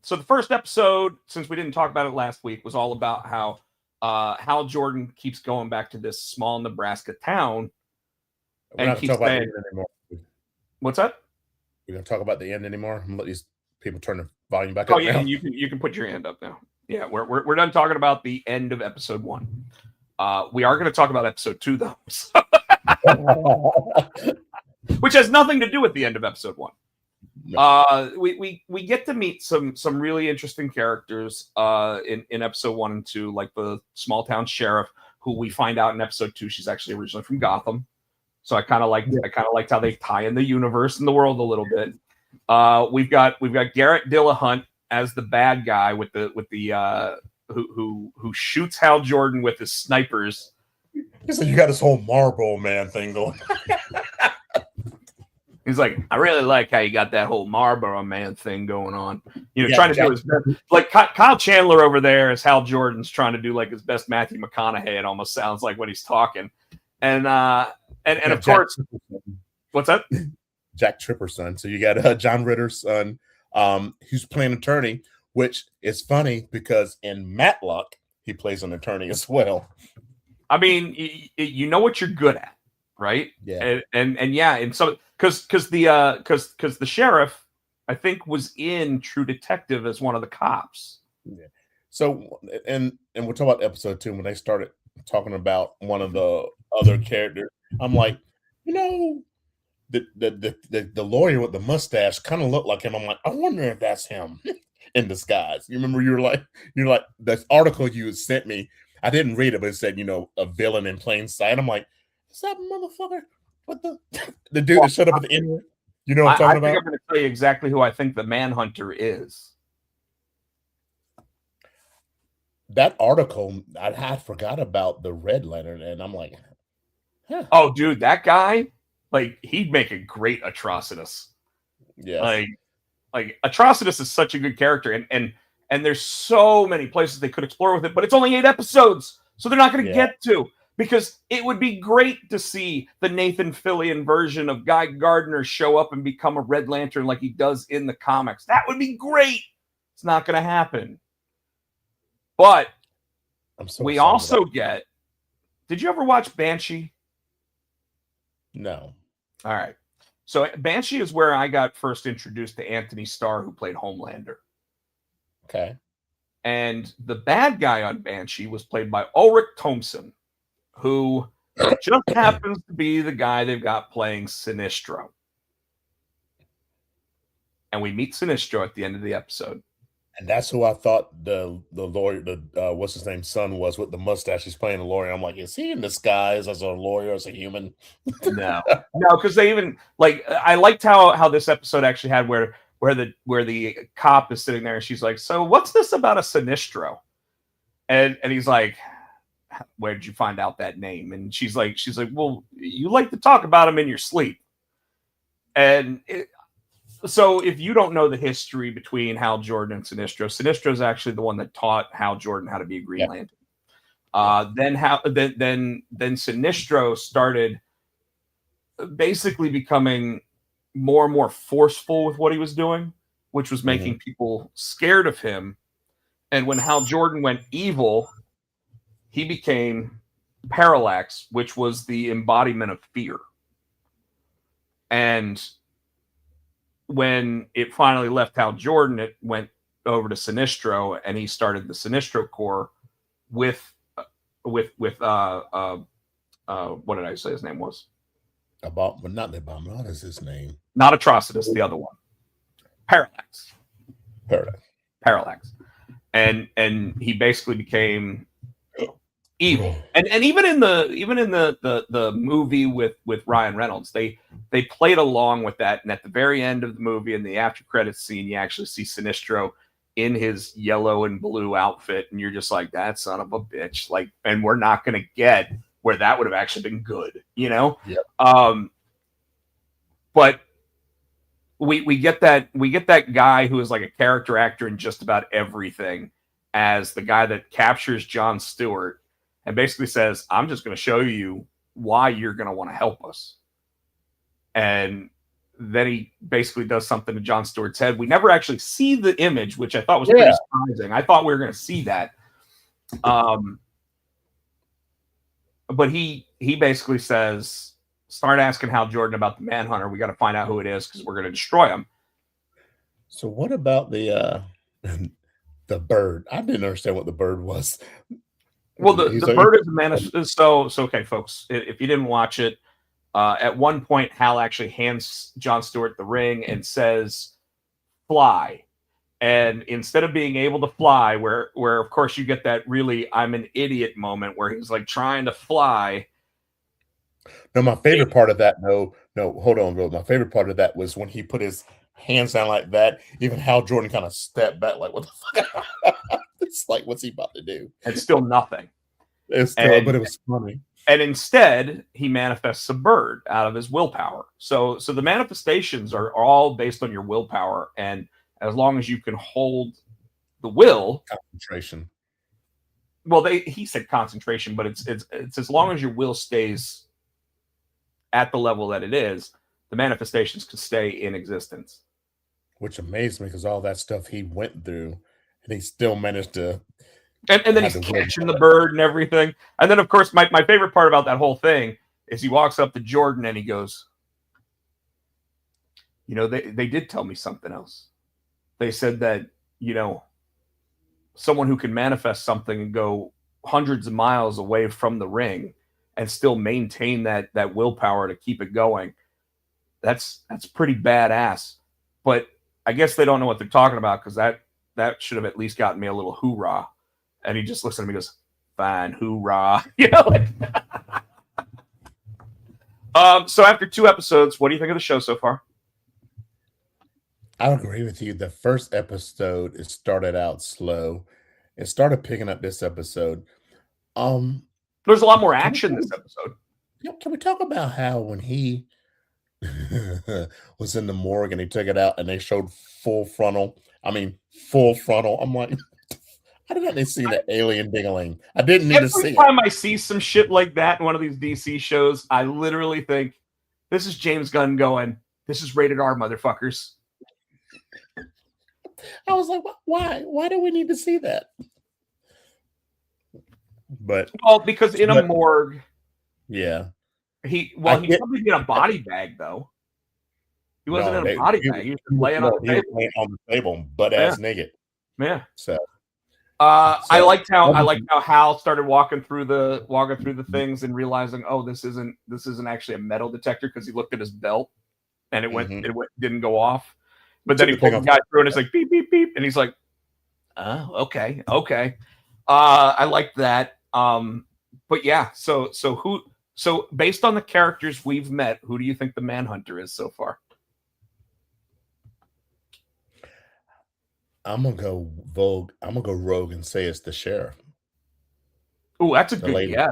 so the first episode, since we didn't talk about it last week, was all about how Hal Jordan keeps going back to this small Nebraska town and keeps saying, "What's that?" We're gonna talk about the end anymore. I'm gonna let these people turn the volume back up. Oh yeah, now. you can put your hand up now. Yeah, we're done talking about the end of episode 1. We are going to talk about episode 2 though, which has nothing to do with the end of episode 1. No. We get to meet some really interesting characters in episode 1 and 2, like the small town sheriff, who we find out in episode 2 she's actually originally from Gotham. So I kind of liked how they tie in the universe and the world a little bit. We've got Garrett Dillahunt as the bad guy with the who shoots Hal Jordan with his snipers. So you got this whole Marlboro Man thing going. He's like, I really like how you got that whole Marlboro Man thing going on. You know, trying to do his best. Like Kyle Chandler over there as Hal Jordan's trying to do like his best Matthew McConaughey. It almost sounds like when he's talking. And of course, what's that? Jack Tripper's son. So you got John Ritter's son, who's playing attorney, which is funny because in Matlock he plays an attorney as well. I mean, you know what you're good at, right? Yeah, and yeah, and so because the sheriff, I think, was in True Detective as one of the cops. Yeah. So and we'll talk about episode 2 when they started talking about one of the other characters. I'm like, you know, the lawyer with the mustache kind of looked like him. I'm like, I wonder if that's him in disguise. You remember you're like the article you sent me. I didn't read it, but it said, you know, a villain in plain sight. I'm like, is that motherfucker? What the dude that showed up at the end? You know what I'm talking about? I'm going to tell you exactly who I think the Manhunter is. that article, I had forgot about the Red Lantern, and I'm like, huh, Oh, dude, that guy, like, he'd make a great Atrocitus. yes, Like Atrocitus is such a good character, and there's so many places they could explore with it, but it's only 8 episodes, so they're not going to yeah, get to, because it would be great to see the Nathan Fillion version of Guy Gardner show up and become a Red Lantern like he does in the comics. That would be great. It's not going to happen. But I'm so we excited also about get. Did you ever watch Banshee? no, All right. So Banshee is where I got first introduced to Anthony Starr, who played Homelander. okay, And the bad guy on Banshee was played by Ulrich Thompson, who just happens to be the guy they've got playing Sinestro. And we meet Sinestro at the end of the episode. and that's who I thought the lawyer, the what's his name, son was with the mustache. He's playing a lawyer. I'm like, is he in disguise as a lawyer, as a human? No, because they even like I liked how this episode actually had where the cop is sitting there and she's like, so what's this about a Sinestro? And he's like, where did you find out that name? And she's like, well, you like to talk about him in your sleep. And so if you don't know the history between Hal Jordan and Sinestro is actually the one that taught Hal Jordan how to be a Green Lantern. Then Sinestro started basically becoming more and more forceful with what he was doing, which was making people scared of him. And when Hal Jordan went evil, he became Parallax, which was the embodiment of fear. And when it finally left Hal Jordan, it went over to Sinestro, and he started the Sinestro Corps with what did I say his name was? About, but not the bomb. What is his name? Not Atrocitus, the other one. Parallax. Parallax. And he basically became evil. And even in the movie with Ryan Reynolds, they played along with that. And at the very end of the movie, in the after credits scene, you actually see Sinestro in his yellow and blue outfit, and you're just like, that son of a bitch. Like, and we're not gonna get where that would have actually been good, you know? Yep. But we get that guy who is like a character actor in just about everything as the guy that captures Jon Stewart and basically says, I'm just going to show you why you're going to want to help us. And then he basically does something to Jon Stewart's head. We never actually see the image, which I thought was pretty surprising. I thought we were going to see that. But he basically says, start asking Hal Jordan about the Manhunter. We got to find out who it is because we're going to destroy him. So what about the bird? I didn't understand what the bird was. Well, the bird is a man. So okay, folks, if you didn't watch it, at one point Hal actually hands Jon Stewart the ring and says, "Fly." And instead of being able to fly, where of course you get that really I'm an idiot moment where he's like trying to fly. No, my favorite part of that, no, hold on, bro. My favorite part of that was when he put his hands down like that. Even Hal Jordan kind of stepped back, like, what the fuck? It's like, what's he about to do? It's still nothing. It's still, but it was funny. And instead, he manifests a bird out of his willpower. So the manifestations are all based on your willpower, and as long as you can hold the will, Concentration. Well, he said concentration, but it's as long as your will stays at the level that it is, the manifestations can stay in existence. Which amazed me because all that stuff he went through, and he still managed to. And then he's catching the bird and everything. And then, of course, my favorite part about that whole thing is he walks up to Jordan and he goes, you know, they did tell me something else. They said that, you know, someone who can manifest something and go hundreds of miles away from the ring and still maintain that willpower to keep it going, that's pretty badass. But I guess they don't know what they're talking about, because that should have at least gotten me a little hoorah. And he just looks at me and goes, fine, hoorah. You know, like, so after 2 episodes, what do you think of the show so far? I agree with you. The first episode, it started out slow, it started picking up this episode. There's a lot more Can we action talk, this episode. can we talk about how when he was in the morgue and he took it out and they showed full frontal? I mean, full frontal. I'm like, how did they see the alien dingling? I didn't need to see Every it. time I see some shit like that in one of these DC shows, I literally think, this is James Gunn going, this is rated R, motherfuckers. I was like, why? Why do we need to see that? But Well, because in a morgue, yeah, he probably in a body bag though. He wasn't in a body bag. He was just laying on the table. Laying on the table, butt ass naked. Yeah. So I liked how Hal started walking through the things and realizing, oh, this isn't actually a metal detector, because he looked at his belt and it didn't go off. But then he pulled the guy through and it's like beep beep beep, and he's like, oh, okay. I like that. But yeah, so based on the characters we've met, who do you think the Manhunter is so far? I'm gonna go Vogue. I'm gonna go rogue and say it's the sheriff. Oh, that's a good guess.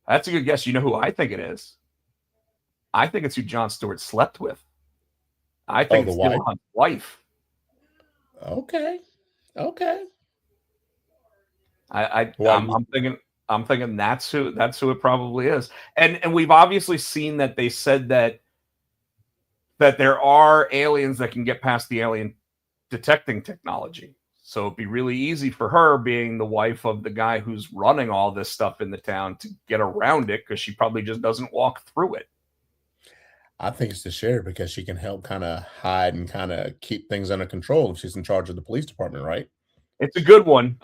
That's a good guess. You know who I think it is? I think it's who Jon Stewart slept with. I think it's Hunt's wife. Okay. I'm thinking that's who it probably is. And we've obviously seen that they said that there are aliens that can get past the alien detecting technology. So it'd be really easy for her, being the wife of the guy who's running all this stuff in the town, to get around it, because she probably just doesn't walk through it. I think it's the sheriff, because she can help kind of hide and kind of keep things under control if she's in charge of the police department, right? It's a good one.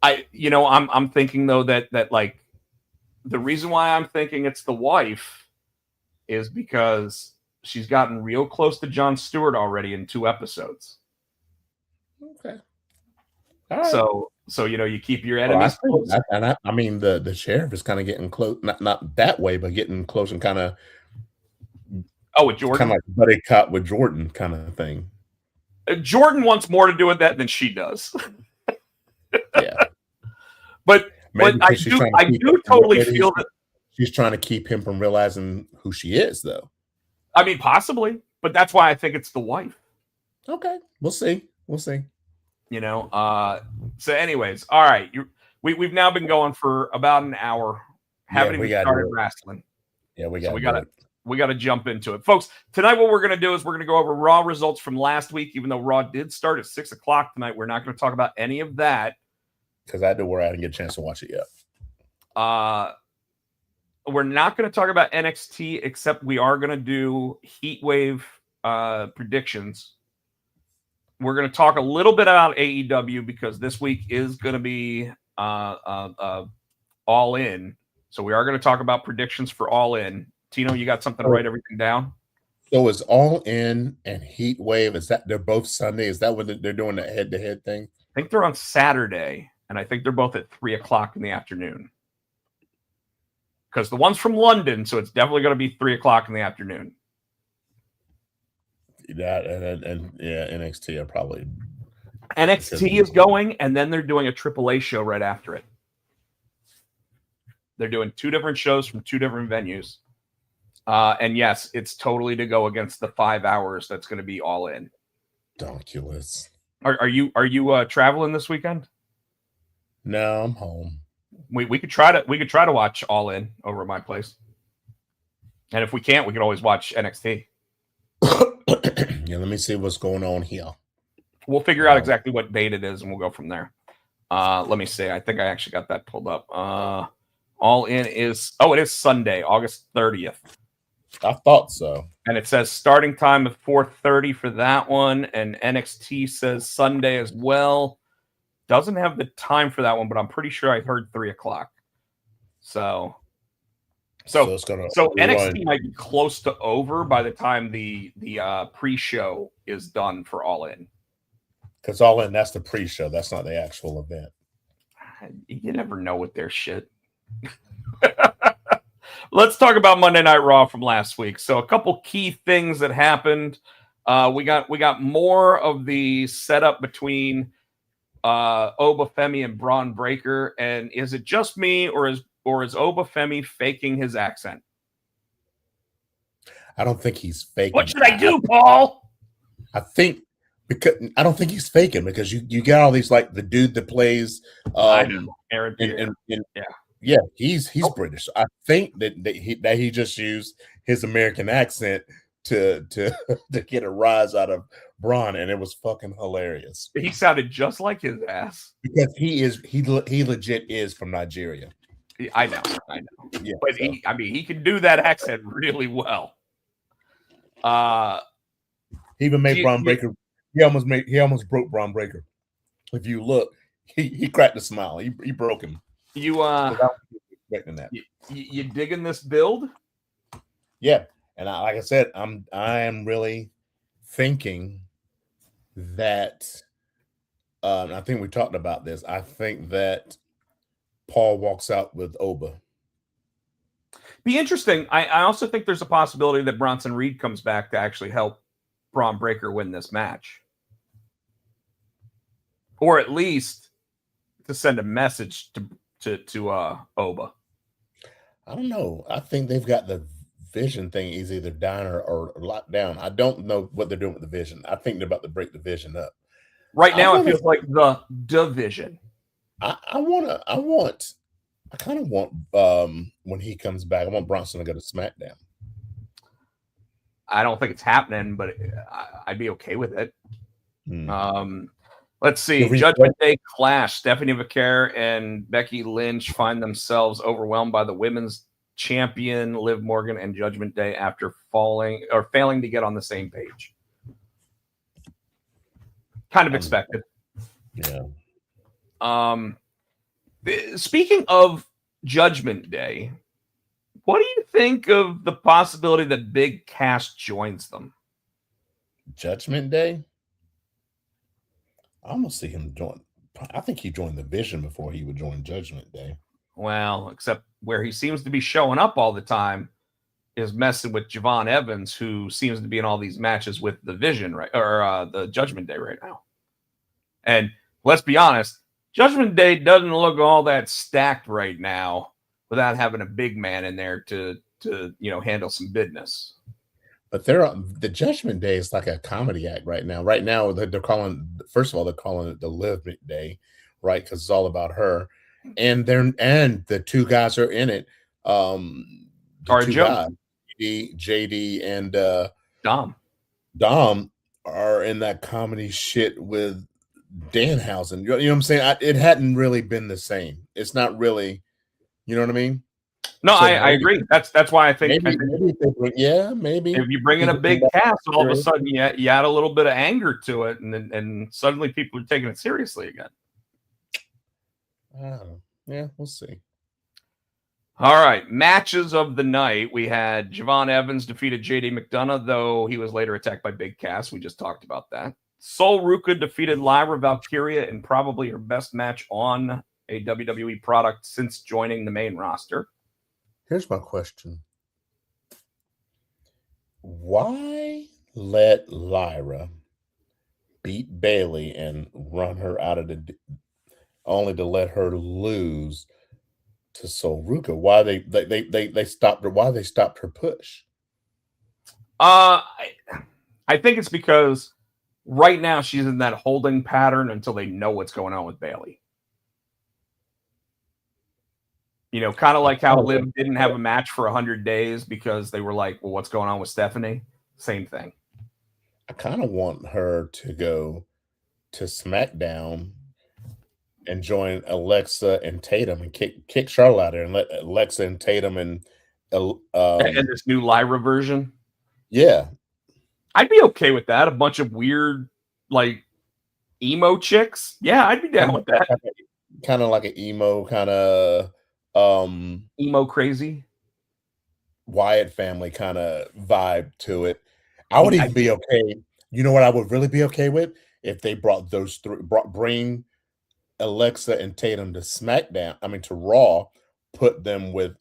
I'm thinking though that like the reason why I'm thinking it's the wife is because she's gotten real close to Jon Stewart already in 2 episodes. Okay. All right. So you keep your enemies close. I mean the sheriff is kind of getting close, not that way, but getting close and kind of. Oh, with Jordan, kind of like buddy cop with Jordan kind of thing. Jordan wants more to do with that than she does. Yeah, but I do totally feel that she's trying to keep him from realizing who she is, though. I mean, possibly, but that's why I think it's the wife. Okay, we'll see. So anyways, all right. We've now been going for about an hour. Haven't even started wrestling. Yeah, we got to jump into it, folks. Tonight, what we're going to do is we're going to go over Raw results from last week. Even though Raw did start at 6:00 tonight, we're not going to talk about any of that because I had to work. I didn't get a chance to watch it yet. We're not going to talk about NXT, except we are going to do Heat Wave predictions. We're going to talk a little bit about AEW because this week is going to be All In. So we are going to talk about predictions for All In. Tino, you got something to write everything down? So is All In and Heat Wave, is that they're both Sunday? Is that when they're doing the head-to-head thing? I think they're on Saturday, and I think they're both at 3:00 in the afternoon. Because the one's from London, so it's definitely going to be 3:00 in the afternoon. That and NXT are probably. NXT is going, and then they're doing a AAA show right after it. They're doing 2 different shows from 2 different venues. And yes, it's totally to go against the 5 hours that's going to be All In. Donkulous. Are you traveling this weekend? No, I'm home. We could try to watch All In over at my place. And if we can't, we could always watch NXT. Yeah, let me see what's going on here. We'll figure out exactly what date it is, and we'll go from there. Let me see. I think I actually got that pulled up. All In is it is Sunday, August 30th. I thought so. And it says starting time of 4:30 for that one, and NXT says Sunday as well. Doesn't have the time for that one, but I'm pretty sure I heard 3:00. So NXT might be close to over by the time the pre-show is done for All In. Because All In, that's the pre-show. That's not the actual event. You never know with their shit. Let's talk about Monday Night Raw from last week. So a couple key things that happened. We got more of the setup between Oba Femi and Braun Breaker. And is it just me, or is Oba Femi faking his accent? I don't think he's faking. What should I do, Paul? I think because I don't think he's faking, because you got all these, like the dude that plays I know, Aaron Pierre. Yeah, he's British. So I think that he just used his American accent to get a rise out of Braun, and it was fucking hilarious. He sounded just like his ass. Because he legit is from Nigeria. I know. Yeah, But so. he can do that accent really well. He even made Braun Breaker. He almost broke Braun Breaker. If you look, he cracked a smile. He broke him. You expecting that. You digging this build? Yeah, and like I said, I am really thinking that. I think we talked about this. I think that Paul walks out with Oba. Be interesting. I also think there's a possibility that Bronson Reed comes back to actually help Braun Breaker win this match, or at least to send a message to Oba. I don't know. I think they've got the Vision thing is either down or locked down. I don't know what they're doing with the Vision. I think they're about to break the Vision up. Right now, it feels like the division. I kind of want when he comes back, I want Bronson to go to SmackDown. I don't think it's happening, but I'd be okay with it. Let's see. Judgment Day clash. Stephanie McCare and Becky Lynch find themselves overwhelmed by the women's champion Liv Morgan and Judgment Day after failing to get on the same page. Kind of expected. Yeah. Speaking of Judgment Day, what do you think of the possibility that Big Cass joins them? Judgment Day? I almost see him join. I think he joined the Vision before he would join Judgment Day. Well, except where he seems to be showing up all the time is messing with Javon Evans, who seems to be in all these matches with the Vision, right? Or the Judgment Day right now. And let's be honest, Judgment Day doesn't look all that stacked right now without having a big man in there to handle some business. But the Judgment Day is like a comedy act right now. Right now, they're calling it the Liv Day, right? Because it's all about her. And the two guys are in it. JD and Dom are in that comedy shit with Danhausen. You know what I'm saying? It hadn't really been the same. It's not really, you know what I mean? No, so I agree. That's why I think maybe if you bring in a big cast, all of a sudden you add a little bit of anger to it, and suddenly people are taking it seriously again. Yeah, we'll see. All right, matches of the night. We had Javon Evans defeated JD McDonough, though he was later attacked by Big Cass. We just talked about that. Sol Ruca defeated Lyra Valkyria in probably her best match on a WWE product since joining the main roster. Here's my question. Why let Lyra beat Bayley and run her out of only to let her lose to Sol Ruca? Why they stopped her? Why they stopped her push? I think it's because right now she's in that holding pattern until they know what's going on with Bayley. Kind of like how Liv didn't have a match for 100 days because they were like, well, what's going on with Stephanie? Same thing. I kind of want her to go to SmackDown and join Alexa and Tatum and kick Charlotte out there and let Alexa and Tatum and this new Lyra version. Yeah. I'd be okay with that. A bunch of weird, like, emo chicks. Yeah, I'd be down with that. Kind of like an emo kind of emo crazy Wyatt family kind of vibe to it. I would even be okay. You know what I would really be okay with? If they brought those bring Alexa and Tatum to SmackDown, to Raw, put them with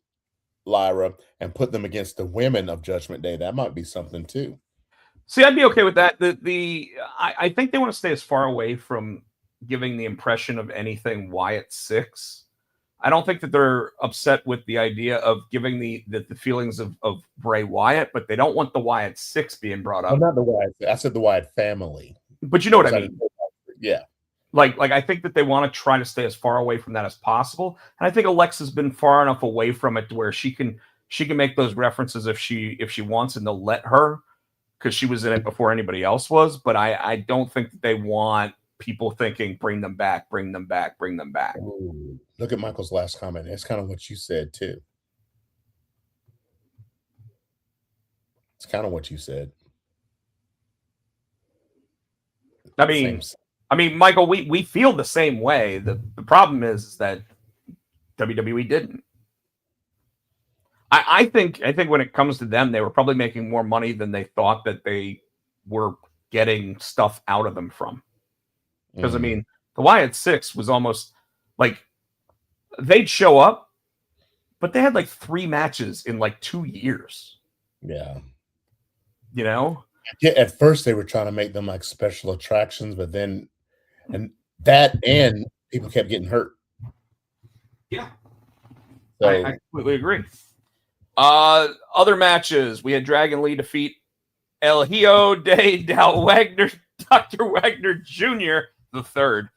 Lyra and put them against the women of Judgment Day. That might be something too. See, I'd be okay with that. I think they want to stay as far away from giving the impression of anything Wyatt 6. I don't think that they're upset with the idea of giving the feelings of Bray Wyatt, but they don't want the Wyatt 6 being brought up. Well, not the Wyatt. I said the Wyatt family. But you know what I mean? Yeah. Like I think that they want to try to stay as far away from that as possible. And I think Alexa's been far enough away from it to where she can make those references if she wants, and they'll let her, because she was in it before anybody else was. But I don't think that they want people thinking, bring them back, bring them back, bring them back. Ooh, look at Michael's last comment. It's kind of what you said too. It's kind of what you said. I mean, Michael, we feel the same way. The problem is that WWE didn't. I think when it comes to them, they were probably making more money than they thought that they were getting stuff out of them from. Because I mean, the Wyatt 6 was almost like they'd show up, but they had like 3 matches in like 2 years. Yeah. You know? Yeah, at first they were trying to make them like special attractions, but then and people kept getting hurt. Yeah. So, I completely agree. Other matches, we had Dragon Lee defeat El Hijo de Dal Wagner, Dr. Wagner Jr. the third.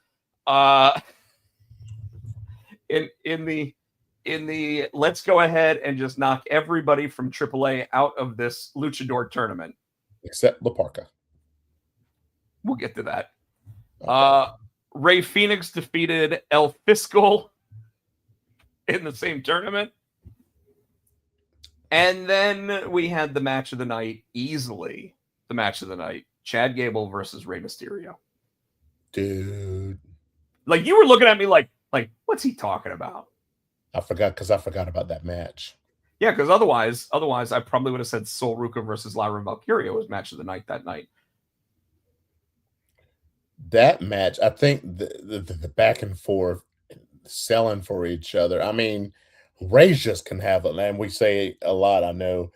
In the let's go ahead and just knock everybody from AAA out of this luchador tournament. Except La Parca. We'll get to that. Okay. Rey Fenix defeated El Fiscal in the same tournament. And then we had the match of the night, easily the match of the night. Chad Gable versus Rey Mysterio. Dude. Like, you were looking at me like what's he talking about? I forgot about that match. Yeah, because otherwise I probably would have said Sol Ruca versus Lyra Valkyria was match of the night that night. That match, I think the back and forth selling for each other. I mean, Rey just can have it, and we say a lot. I know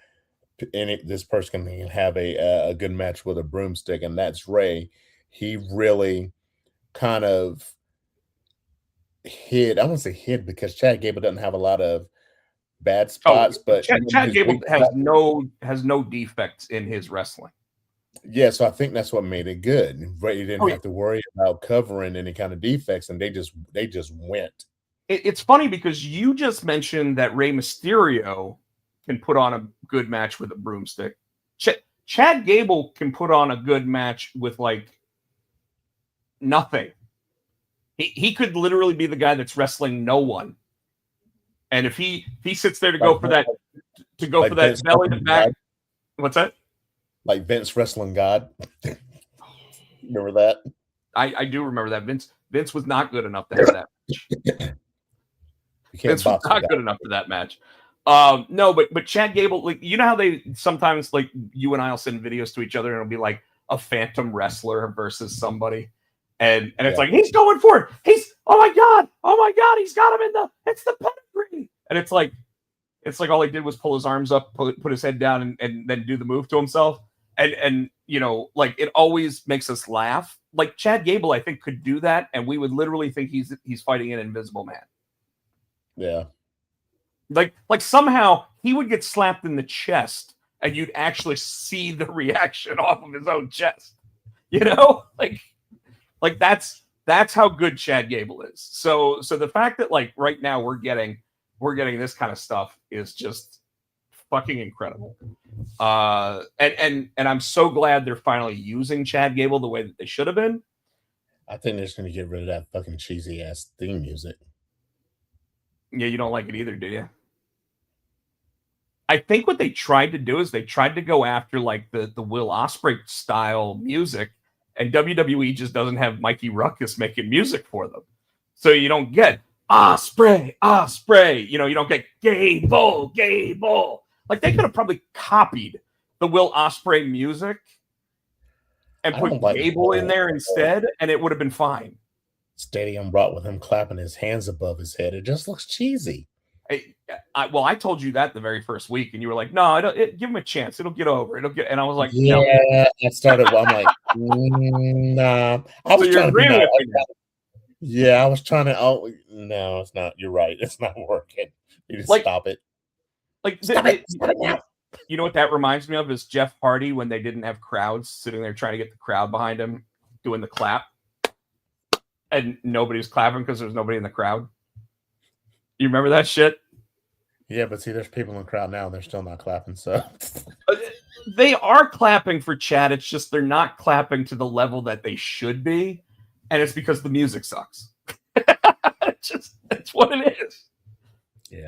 this person can have a good match with a broomstick, and that's Rey. He really kind of hid. I won't say hid because Chad Gable doesn't have a lot of bad spots, but Chad Gable has no defects in his wrestling. Yeah, so I think that's what made it good. Rey didn't have to worry about covering any kind of defects, and they just went. It's funny because you just mentioned that Rey Mysterio can put on a good match with a broomstick. Chad Gable can put on a good match with like nothing. He could literally be the guy that's wrestling no one. And if he sits there to go for that belly to back, what's that? Like Vince wrestling God. Remember that? I do remember that. Vince was not good enough to have that match. Vince was not good enough for that match. No, but Chad Gable, like, you know how they sometimes, like, you and I will send videos to each other and it'll be like a phantom wrestler versus somebody. And it's like, he's going for it. Oh my God, he's got him it's the pedigree. And it's like all he did was pull his arms up, put his head down and then do the move to himself. And you know, like, it always makes us laugh. Like, Chad Gable, I think, could do that, and we would literally think he's fighting an invisible man. Yeah. Like somehow he would get slapped in the chest and you'd actually see the reaction off of his own chest. You know? Like that's how good Chad Gable is. So the fact that, like, right now we're getting this kind of stuff is just fucking incredible. And I'm so glad they're finally using Chad Gable the way that they should have been. I think they're just going to get rid of that fucking cheesy ass theme music. Yeah, you don't like it either, do you? I think what they tried to do is they tried to go after like the Will Ospreay style music, and WWE just doesn't have Mikey Ruckus making music for them. So you don't get Ospreay. You know, you don't get Gable. Like, they could have probably copied the Will Ospreay music and put Gable in there instead, and it would have been fine. Stadium brought with him clapping his hands above his head. It just looks cheesy. I told you that the very first week, and you were like, "No, give him a chance. It'll get over. And I was like, "Yeah." No. I started. I'm like, nah. I was trying to be nice. Yeah, I was trying to. Oh no, it's not. You're right. It's not working. You just Like, stop it. like Stop it. Stop it now. you know what that reminds me of is Jeff Hardy when they didn't have crowds sitting there trying to get the crowd behind him doing the clap, and nobody was clapping because there was nobody in the crowd. You remember that shit? Yeah, but see, there's people in the crowd now, and they're still not clapping. So They are clapping for Chad. It's just they're not clapping to the level that they should be, and it's because the music sucks. It's what it is. yeah.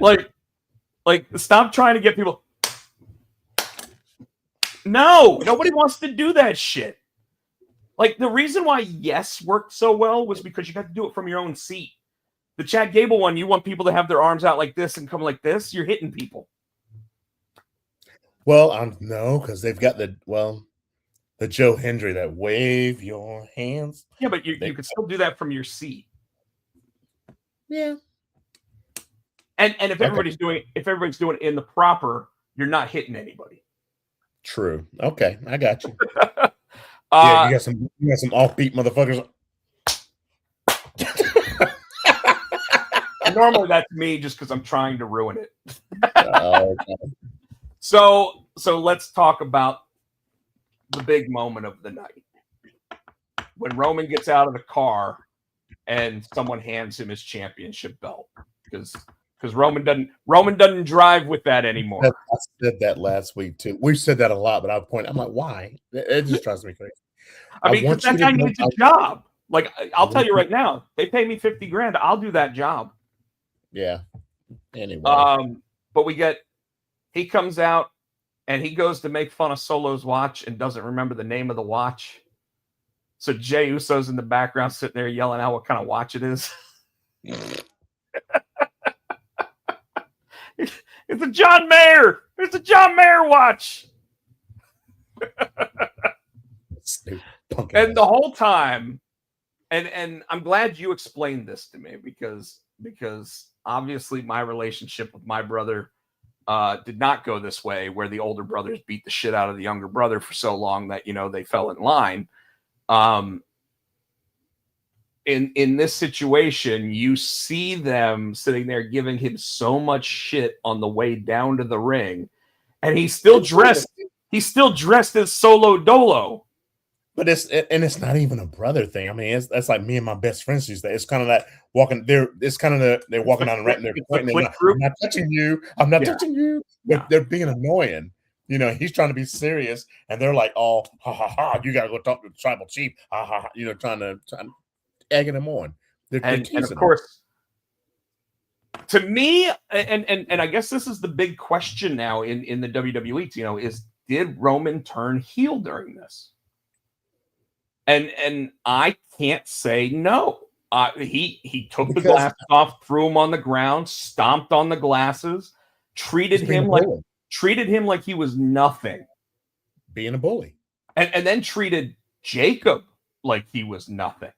Like stop trying to get people. No, nobody wants to do that shit. Like the reason why Yes worked so well was because you got to do it from your own seat. The Chad Gable one, you want people to have their arms out like this and come like this. You're hitting people. Well, no, because they've got the Joe Hendry that wave your hands. Yeah, but you can still do that from your seat. Yeah. And if everybody's doing it in the proper, you're not hitting anybody. True. Okay, I got you. Yeah, you got some offbeat motherfuckers. Normally that's me just because I'm trying to ruin it. Okay. So let's talk about the big moment of the night. When Roman gets out of the car and someone hands him his championship belt. Because Roman doesn't drive with that anymore. I said that last week too. We've said that a lot, but I'm like, why? It just drives me crazy. I mean, because that guy needs a job. Like, I'll tell you right now, they pay me $50,000. I'll do that job. Yeah. Anyway. But he comes out and he goes to make fun of Solo's watch and doesn't remember the name of the watch. So Jey Uso's in the background sitting there yelling out what kind of watch it is. It's a John Mayer. It's a John Mayer watch. And the whole time, and I'm glad you explained this to me because obviously my relationship with my brother did not go this way, where the older brothers beat the shit out of the younger brother for so long that they fell in line. In this situation, you see them sitting there giving him so much shit on the way down to the ring, and he's still dressed as Solo Dolo. But it's not even a brother thing. I mean, that's like me and my best friends used to. It's kind of that walking. They're walking down the ramp. They're pointing. I'm not touching you. I'm not touching you. They're being annoying. He's trying to be serious, and they're like, "Oh, ha ha ha! You gotta go talk to the tribal chief." Ha ha ha! Trying to egging him on. And of course, to me, and I guess this is the big question now in the WWE. Is did Roman turn heel during this? And I can't say no. He took the glasses off, threw him on the ground, stomped on the glasses, treated him like he was nothing, being a bully, and then treated Jacob like he was nothing.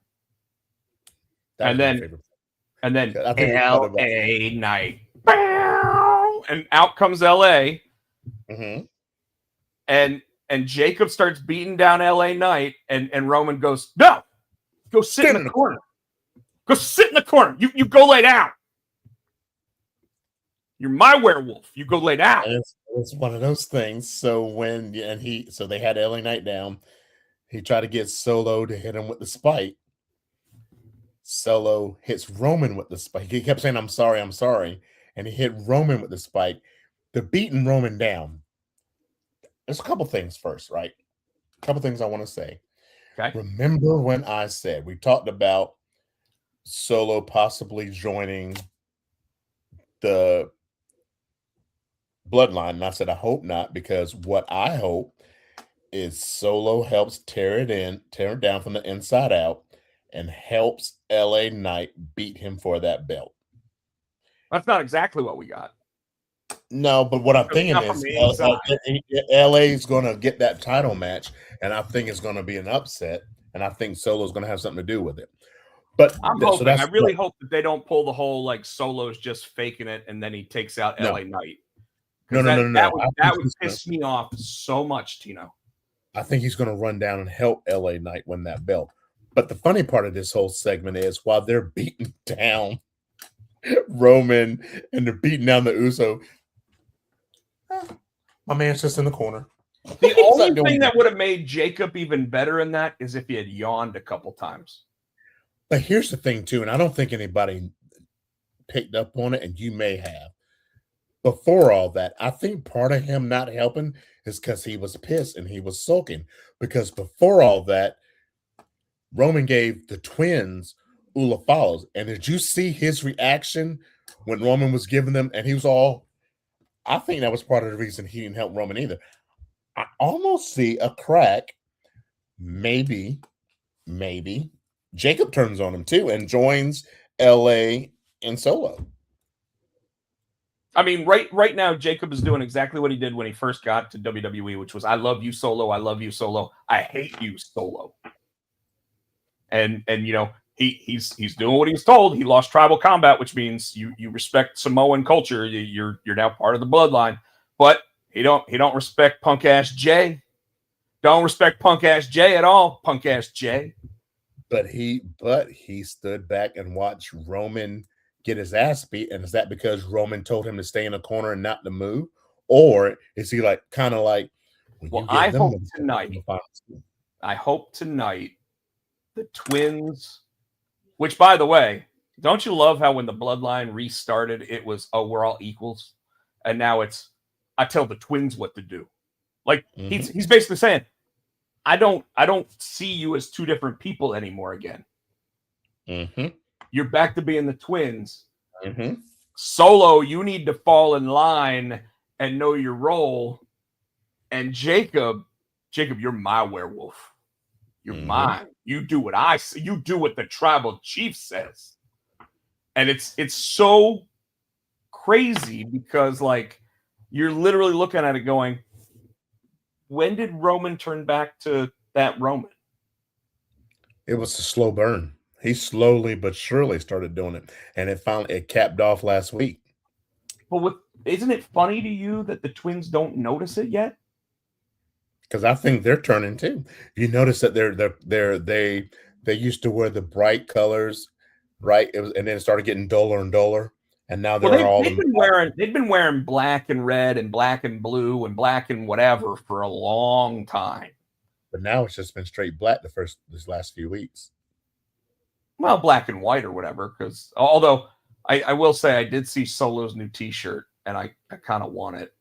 And then LA Knight, and out comes LA, and Jacob starts beating down LA Knight, and Roman goes, "No, go sit in the corner. Go sit in the corner. You go lay down. You're my werewolf. You go lay down." It's one of those things. So they had LA Knight down. He tried to get Solo to hit him with the spike. Solo hits Roman with the spike. He kept saying, "I'm sorry, I'm sorry," and he hit Roman with the spike. The beating Roman down. There's a couple things first, right? A couple things I want to say. Okay. Remember when I said we talked about Solo possibly joining the bloodline, and I said I hope not, because what I hope is Solo helps tear it down from the inside out, and helps LA Knight beat him for that belt. That's not exactly what we got. No, but what I'm thinking is LA is going to get that title match, and I think it's going to be an upset, and I think Solo's going to have something to do with it. But I'm hoping. I really hope that they don't pull the whole like Solo's just faking it, and then he takes out LA Knight. No. That would piss me off so much, Tino. I think he's going to run down and help LA Knight win that belt. But the funny part of this whole segment is while they're beating down Roman and they're beating down the Uso, my man's just in the corner. The He's only not doing thing that nothing. would have made Jacob even better in that is if he had yawned a couple times. But here's the thing, too, and I don't think anybody picked up on it, and you may have. Before all that, I think part of him not helping is because he was pissed and he was sulking. Because before all that, Roman gave the twins Ula follows. And did you see his reaction when Roman was giving them? And he was all, I think that was part of the reason he didn't help Roman either. I almost see a crack. Maybe Jacob turns on him too and joins LA in Solo. I mean, right now, Jacob is doing exactly what he did when he first got to WWE, which was, I love you, Solo. I love you, Solo. I hate you, Solo. And you know, he's doing what he was told. He lost tribal combat, which means you respect Samoan culture. You're now part of the bloodline. But he don't respect punk ass Jay. Don't respect punk ass Jay at all. Punk ass Jay. But he stood back and watched Roman get his ass beat. And is that because Roman told him to stay in a corner and not to move? Or is he like kind of like, well, I hope tonight the twins, which by the way, don't you love how when the bloodline restarted, it was, oh, we're all equals. And now it's, I tell the twins what to do. Like he's basically saying, I don't see you as two different people anymore again. You're back to being the twins. Solo, you need to fall in line and know your role. And Jacob, you're my werewolf. You're mine. You do what I say. You do what the tribal chief says. And it's so crazy because like you're literally looking at it going, when did Roman turn back to that Roman? It was a slow burn. He slowly but surely started doing it, and it capped off last week. But isn't it funny to you that the twins don't notice it yet? Because I think they're turning too. You notice that they used to wear the bright colors, right? And then it started getting duller and duller, and now they've been wearing black and red and black and blue and black and whatever for a long time. But now it's just been straight black these last few weeks. Well, black and white or whatever. Because although I will say I did see Solo's new T-shirt and I kind of want it.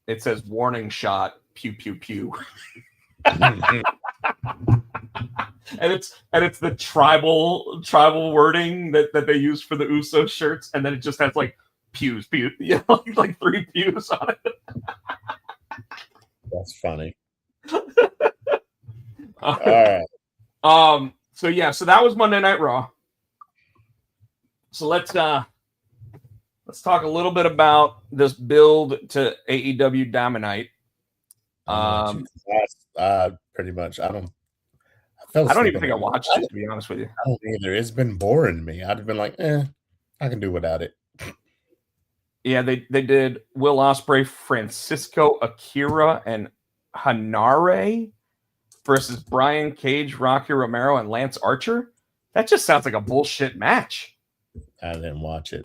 It says "Warning Shot." Pew pew pew. and it's the tribal wording that they use for the Uso shirts, and then it just has like pews, you know, like 3 pews on it. That's funny. All right. So that was Monday Night Raw. So let's talk a little bit about this build to AEW Dynamite. Pretty much. I don't even think I watched it, to be honest with you. I don't either. It's been boring to me. I'd have been like, I can do without it. Yeah, they did Will Ospreay, Francisco Akira, and Hanare versus Brian Cage, Rocky Romero, and Lance Archer. That just sounds like a bullshit match. I didn't watch it.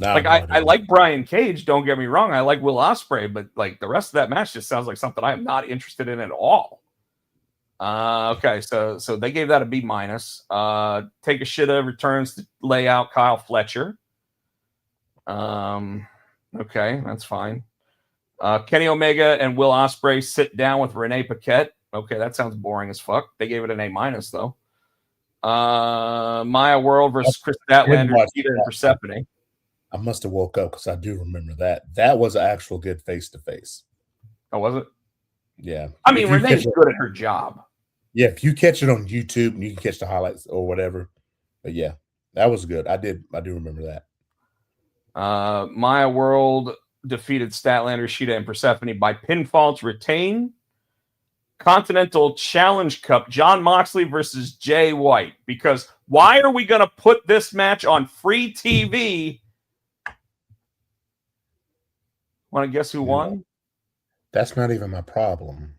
I like Brian Cage, don't get me wrong. I like Will Ospreay, but like the rest of that match just sounds like something I am not interested in at all. Okay, so they gave that a B-. Take a Shida returns to lay out Kyle Fletcher. Okay, that's fine. Kenny Omega and Will Ospreay sit down with Renee Paquette. Okay, that sounds boring as fuck. They gave it an A- though. Maya World versus Chris Statlander, Cheetah and Persephone. I must have woke up because I do remember that. That was an actual good face-to-face. Oh, was it? Yeah. I mean, Renee's good at her job. Yeah, if you catch it on YouTube and you can catch the highlights or whatever. But yeah, that was good. I do remember that. Maya World defeated Statlander, Cheetah, and Persephone by pinfall to retain Continental Challenge Cup, Jon Moxley versus Jay White. Because why are we going to put this match on free TV? Want to guess who won? That's not even my problem.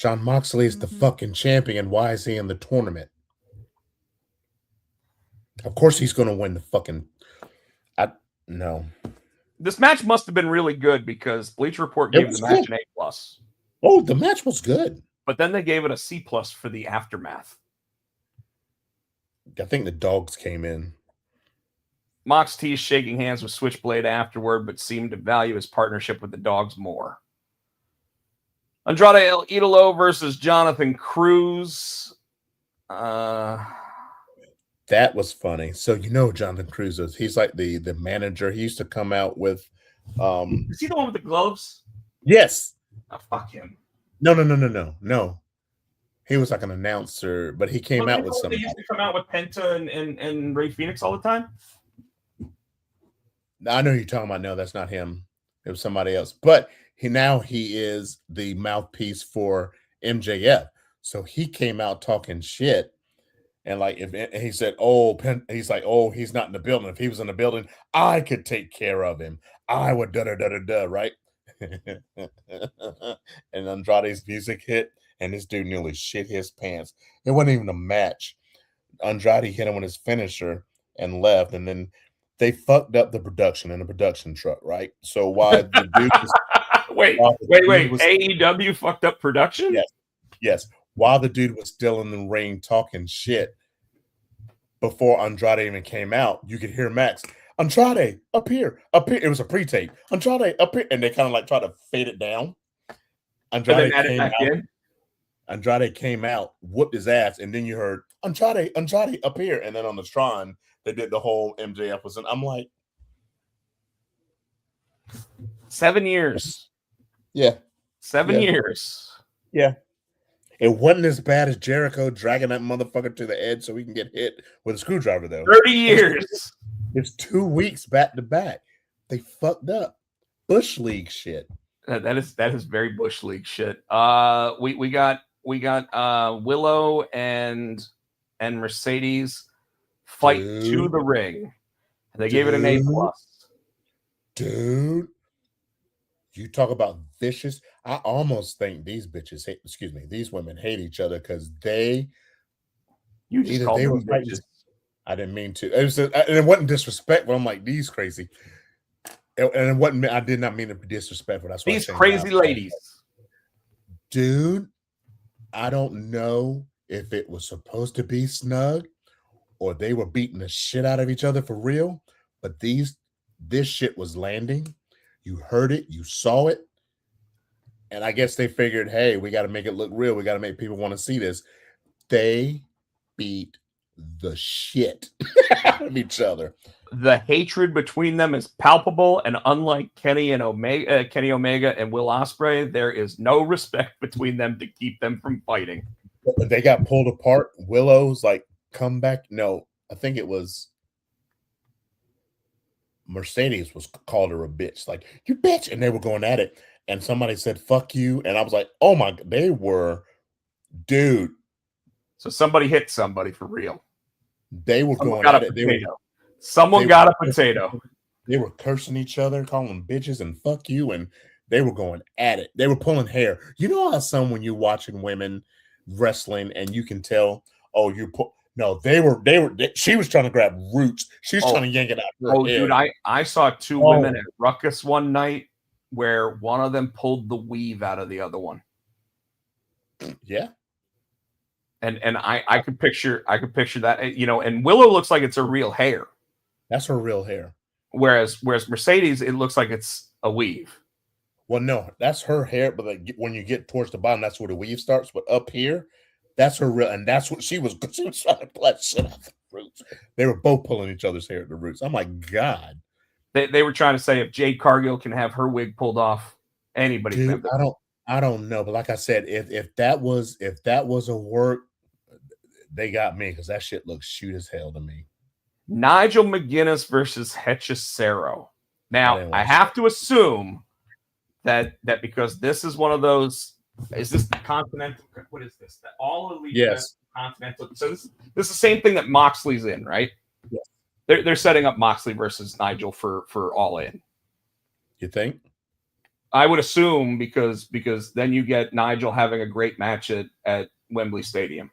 John Moxley is the fucking champion. Why is he in the tournament? Of course he's going to win the fucking. No. This match must have been really good because Bleacher Report It gave was the match good. an A+. Oh, the match was good. But then they gave it a C+ for the aftermath. I think the dogs came in. Mox teased shaking hands with Switchblade afterward, but seemed to value his partnership with the dogs more. Andrade El Idolo versus Jonathan Cruz. That was funny. So Jonathan Cruz is he's like the manager. He used to come out with Is he the one with the gloves? yes. Oh, fuck him. No. He was like an announcer, but he came out with They something. used to come out with Penta and Ray Phoenix all the time. I know who you're talking about. No, that's not him. It was somebody else. But he is the mouthpiece for MJF. So he came out talking shit. And like he said, he's like, he's not in the building. If he was in the building, I could take care of him. I would da, right? And Andrade's music hit, and this dude nearly shit his pants. It wasn't even a match. Andrade hit him with his finisher and left, and then they fucked up the production in the production truck, right? So while the dude was wait. AEW fucked up production? Yes. While the dude was still in the ring talking shit, before Andrade even came out, you could hear Max, Andrade, up here. It was a pre-tape. Andrade, up here. And they kind of like try to fade it down. Andrade came out, whooped his ass, and then you heard, Andrade, up here. And then on the Tron, they did the whole MJF was in. I'm like, 7 years. Yeah. 7 years. Yeah. It wasn't as bad as Jericho dragging that motherfucker to the edge so he can get hit with a screwdriver, though. 30 years. It's 2 weeks back to back. They fucked up. Bush League shit. That is very Bush League shit. We got Willow and Mercedes fight to the ring. They gave it an A+. Dude, you talk about vicious. I almost think these women hate each other because you just called them bitches. I didn't mean to. It wasn't disrespectful. I'm like, these crazy. And it wasn't. I did not mean to be disrespectful. That's what these crazy ladies. Dude, I don't know if it was supposed to be snug or they were beating the shit out of each other for real. But this shit was landing. You heard it. You saw it. And I guess they figured, hey, we got to make it look real. We got to make people want to see this. They beat the shit out of each other. The hatred between them is palpable, and unlike Kenny Omega and Will Ospreay, there is no respect between them to keep them from fighting. They got pulled apart. Willow's like comeback. No, I think it was Mercedes was called her a bitch. Like, you bitch. And they were going at it. And somebody said, fuck you. And I was like, oh my God, they were, dude. So somebody hit somebody for real. They were going at it. Someone got a potato. They were cursing each other, calling them bitches and fuck you. And they were going at it. They were pulling hair. You know how when you're watching women wrestling and you can tell, she was trying to grab roots. She was trying to yank it out. Dude, I saw two women at Ruckus one night where one of them pulled the weave out of the other one. Yeah. And I could picture that, and Willow looks like it's her real hair. That's her real hair. Whereas Mercedes, it looks like it's a weave. Well, no, that's her hair, but like when you get towards the bottom, that's where the weave starts. But up here, that's her real, and that's what she was trying to pull shit out the roots. They were both pulling each other's hair at the roots. I'm like, God. They were trying to say if Jade Cargill can have her wig pulled off, anybody can. I don't know, but like I said, if that was a work, they got me because that shit looks shoot as hell to me. Nigel McGuinness versus Hechicero. Now, I have to assume that because this is one of those. Is this the Continental? What is this? The All Elite Continental. So this is the same thing that Moxley's in, right? Yes. They're setting up Moxley versus Nigel for All In. You think? I would assume because then you get Nigel having a great match at Wembley Stadium.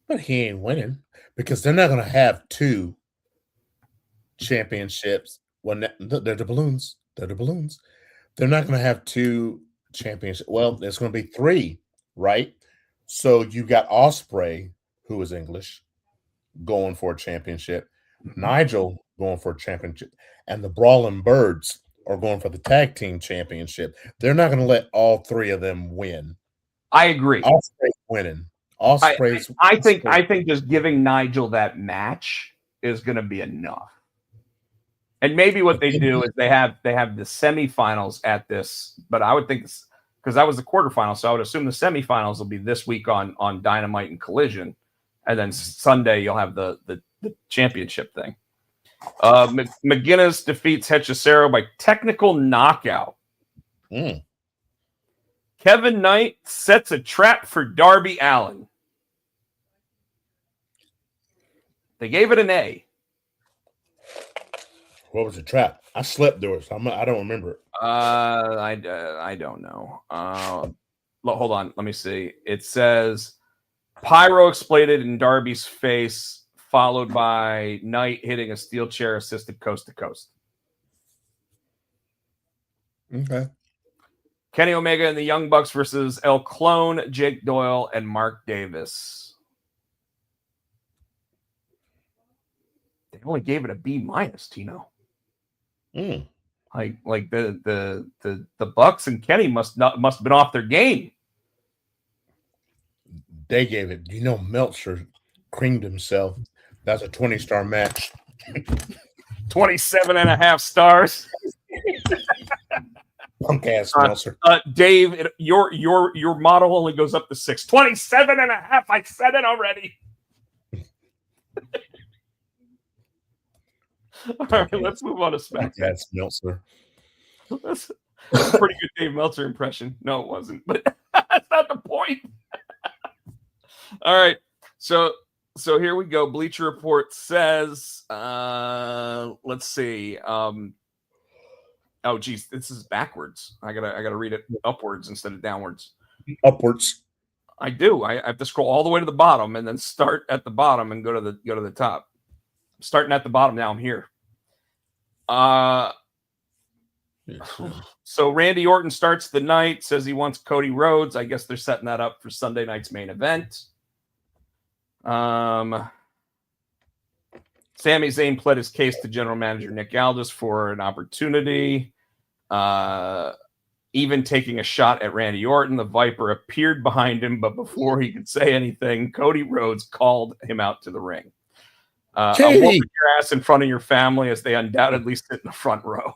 But he ain't winning because they're not going to have 2 championships. When they're the balloons. They're the balloons. They're not going to have 2 championships. Well, there's going to be 3, right? So you got Osprey, who is English, going for a championship. Nigel going for a championship. And the Brawling Birds are going for the tag team championship. They're not going to let all 3 of them win. I agree. Osprey's winning. Osprey's. I think just giving Nigel that match is going to be enough. And maybe what they do is they have the semifinals at this, but I would think because that was the quarterfinal, so I would assume the semifinals will be this week on Dynamite and Collision, and then Sunday you'll have the championship thing. McGuinness defeats Hechicero by technical knockout. Kevin Knight sets a trap for Darby Allin. They gave it an A. What was the trap? I slept through it, so I don't remember it. I don't know. Hold on. Let me see. It says Pyro exploded in Darby's face, followed by Knight hitting a steel chair assisted coast to coast. Okay. Kenny Omega and the Young Bucks versus El Clone, Jake Doyle, and Mark Davis. They only gave it a B-, Tino. Like the Bucks and Kenny must have been off their game. They gave it. Meltzer creamed himself. That's a 20-star match. 27.5 stars. Punk ass Meltzer. Dave, your model only goes up to 6. 27.5. I said it already. All right, let's move on to SmackDown. That's Meltzer. That's a pretty good Dave Meltzer impression. No, it wasn't, but that's not the point. All right, so here we go. Bleacher Report says, let's see. Oh, geez, this is backwards. I gotta read it upwards instead of downwards. Upwards. I do. I have to scroll all the way to the bottom and then start at the bottom and go to the top. Starting at the bottom now. I'm here. So Randy Orton starts the night, says he wants Cody Rhodes. I guess they're setting that up for Sunday night's main event. Sami Zayn pled his case to general manager Nick Aldis for an opportunity. Even taking a shot at Randy Orton, the Viper appeared behind him, but before he could say anything, Cody Rhodes called him out to the ring. I'm whooping your ass in front of your family as they undoubtedly sit in the front row.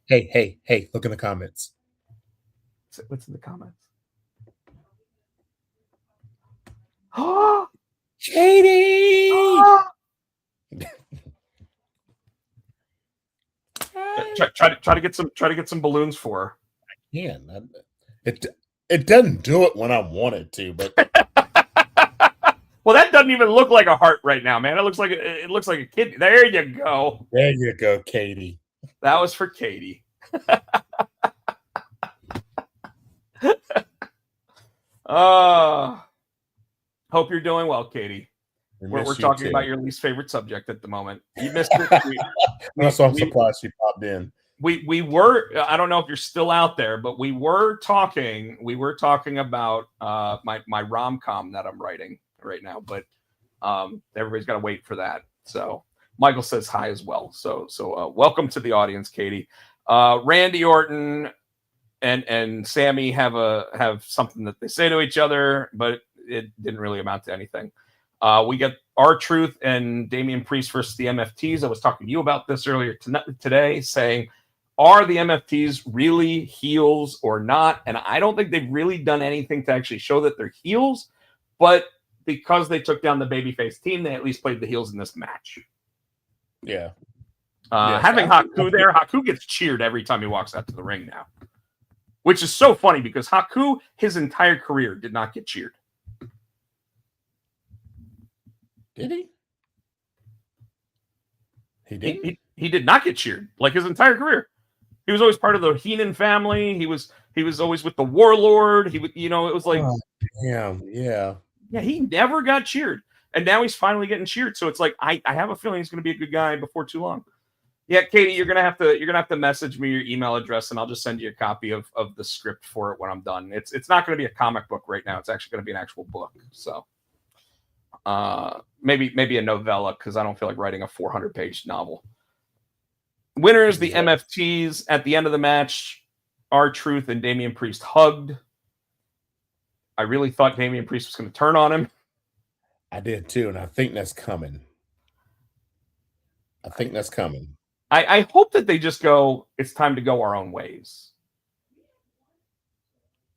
Hey, look in the comments. What's in the comments? Oh, Katie! Try to get some balloons for her. Yeah, it doesn't do it when I want it to, but well, that doesn't even look like a heart right now, man. It looks like a kidney. There you go. There you go, Katie. That was for Katie. Hope you're doing well, Katie. We're talking about your least favorite subject at the moment. You missed it. I'm surprised she popped in. We were, I don't know if you're still out there, but we were talking about my rom-com that I'm writing right now, but everybody's got to wait for that. So Michael says hi as well. So welcome to the audience, Katie. Randy Orton and Sami have something that they say to each other, but it didn't really amount to anything. We get R-Truth and Damian Priest versus the MFTs. I was talking to you about this earlier today, saying, are the MFTs really heels or not? And I don't think they've really done anything to actually show that they're heels, but because they took down the babyface team, they at least played the heels in this match. Yeah. Having Haku there, Haku gets cheered every time he walks out to the ring now, which is so funny because Haku, his entire career, did not get cheered. Did he? He did. He did not get cheered like his entire career. He was always part of the Heenan family. He was always with the Warlord. He would, it was like, Oh, damn, yeah. yeah, he never got cheered, and now he's finally getting cheered. So it's like I have a feeling he's going to be a good guy before too long. Yeah, Katie, you're gonna have to message me your email address, and I'll just send you a copy of the script for it when I'm done. It's not going to be a comic book right now. It's actually going to be an actual book. So maybe a novella, because I don't feel like writing a 400-page novel. Winners, the MFTs. At the end of the match, R-Truth and Damian Priest hugged. I really thought Damian Priest was going to turn on him. I did too, and I think that's coming. I hope that they just go, it's time to go our own ways.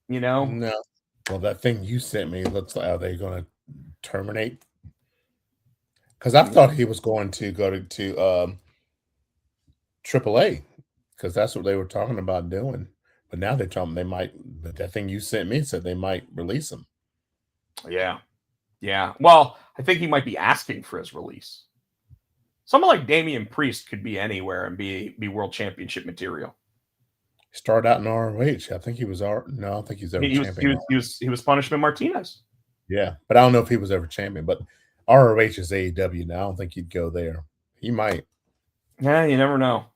No. Well, that thing you sent me looks like, are they going to terminate? Because I thought he was going to go to AAA, because that's what they were talking about doing. But now they're talking they might. But that thing you sent me said they might release him. Yeah. Well, I think he might be asking for his release. Someone like Damian Priest could be anywhere and be world championship material. He started out in ROH. I think he was I think he's ever champion. He was Punishment Martinez. Yeah, but I don't know if he was ever champion. But ROH is AEW now. I don't think he'd go there. He might. Yeah, you never know.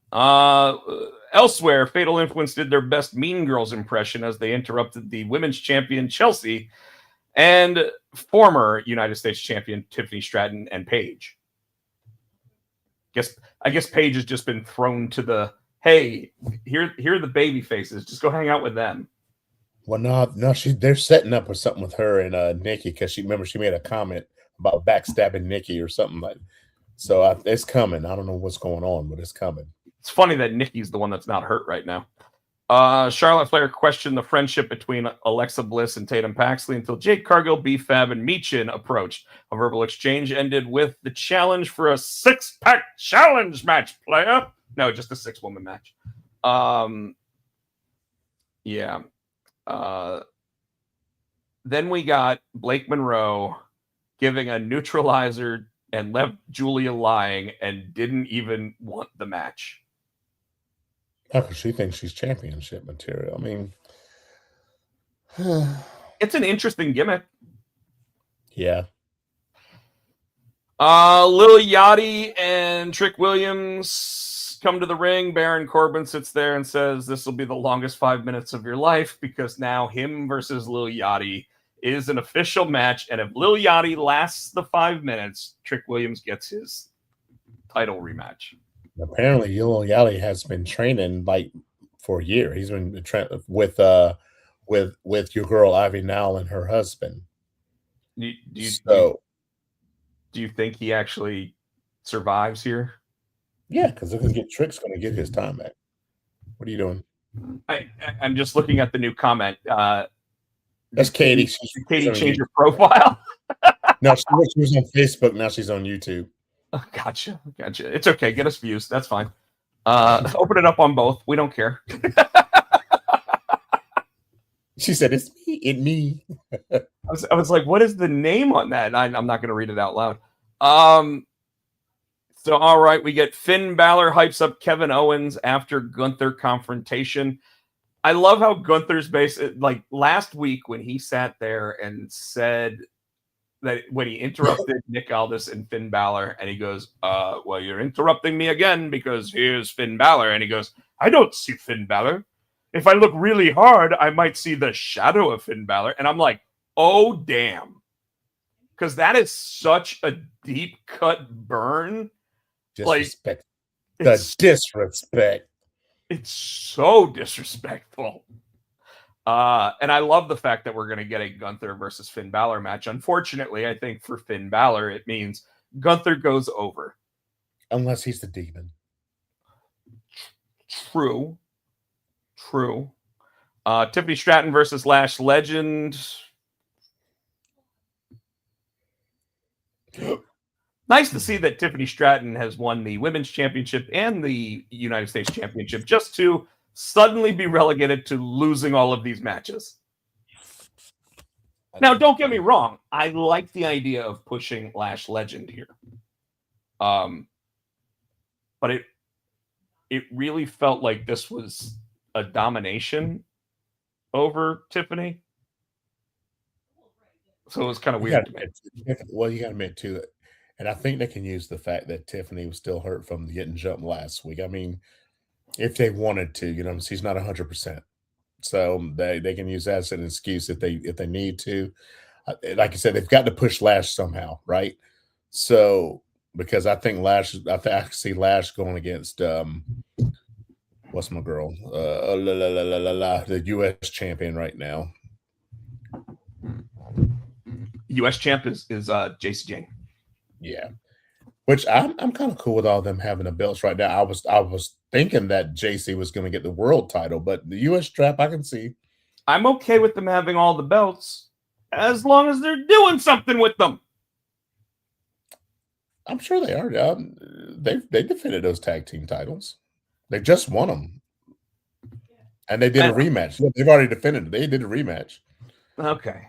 Elsewhere, Fatal Influence did their best Mean Girls impression as they interrupted the women's champion Chelsea and former United States champion Tiffany Stratton and Paige. I guess Paige has just been thrown to the, hey, here are the baby faces. Just go hang out with them. Well, no, they're setting up or something with her and Nikki, because she made a comment about backstabbing Nikki or something like. So it's coming. I don't know what's going on, but it's coming. It's funny that Nikki's the one that's not hurt right now. Charlotte Flair questioned the friendship between Alexa Bliss and Tatum Paxley until Jade Cargill, B-Fab, and Michin approached. A verbal exchange ended with the challenge for a 6-pack challenge match, player. No, just a 6-woman match. Yeah. Then we got Blake Monroe giving a neutralizer and left Julia lying and didn't even want the match. How could she think she's championship material? I mean, it's an interesting gimmick. Yeah. Lil Yachty and Trick Williams come to the ring. Baron Corbin sits there and says, this will be the longest 5 minutes of your life, because now him versus Lil Yachty is an official match. And if Lil Yachty lasts the 5 minutes, Trick Williams gets his title rematch. Apparently, Lil Yachty has been training for a year. He's been with your girl Ivy Nowell and her husband. Do you think he actually survives here? Yeah, because Trick's going to get his time back. What are you doing? I'm just looking at the new comment. That's Katie. Katie changed her profile? No, she was on Facebook. Now she's on YouTube. Oh, gotcha. It's okay. Get us views. That's fine. Open it up on both. We don't care. She said, "It's me." I was like, "What is the name on that?" I'm not going to read it out loud. So all right, we get Finn Balor hypes up Kevin Owens after Gunther confrontation. I love how Gunther's like last week when he sat there and said that when he interrupted Nick Aldis and Finn Balor, and he goes, well, you're interrupting me again because here's Finn Balor. And he goes, I don't see Finn Balor. If I look really hard, I might see the shadow of Finn Balor. And I'm like, oh, damn. Because that is such a deep cut burn. Disrespect. Disrespect. It's so disrespectful. And I love the fact that we're going to get a Gunther versus Finn Balor match. Unfortunately, I think for Finn Balor, it means Gunther goes over. Unless he's the demon. True. Tiffany Stratton versus Lash Legend. Nice to see that Tiffany Stratton has won the Women's Championship and the United States Championship just to suddenly be relegated to losing all of these matches. Now, don't get me wrong. I like the idea of pushing Lash Legend here. But it really felt like this was a domination over Tiffany. So it was kind of weird to me. Well, you got to admit too, and I think they can use the fact that Tiffany was still hurt from getting jumped last week. I mean, if they wanted to, she's not 100%, so they can use that as an excuse if they need to. Like I said, they've got to push Lash somehow, right? So because I think Lash, I can see Lash going against what's my girl, the U.S. champion right now. U.S. champ is JC Jane. Yeah, which I'm kind of cool with all them having the belts right now. I was thinking that JC was going to get the world title, but the U.S. strap I can see. I'm okay with them having all the belts as long as they're doing something with them. I'm sure they are. They defended those tag team titles. They just won them, and they did a rematch. They've already defended it. They did a rematch. Okay,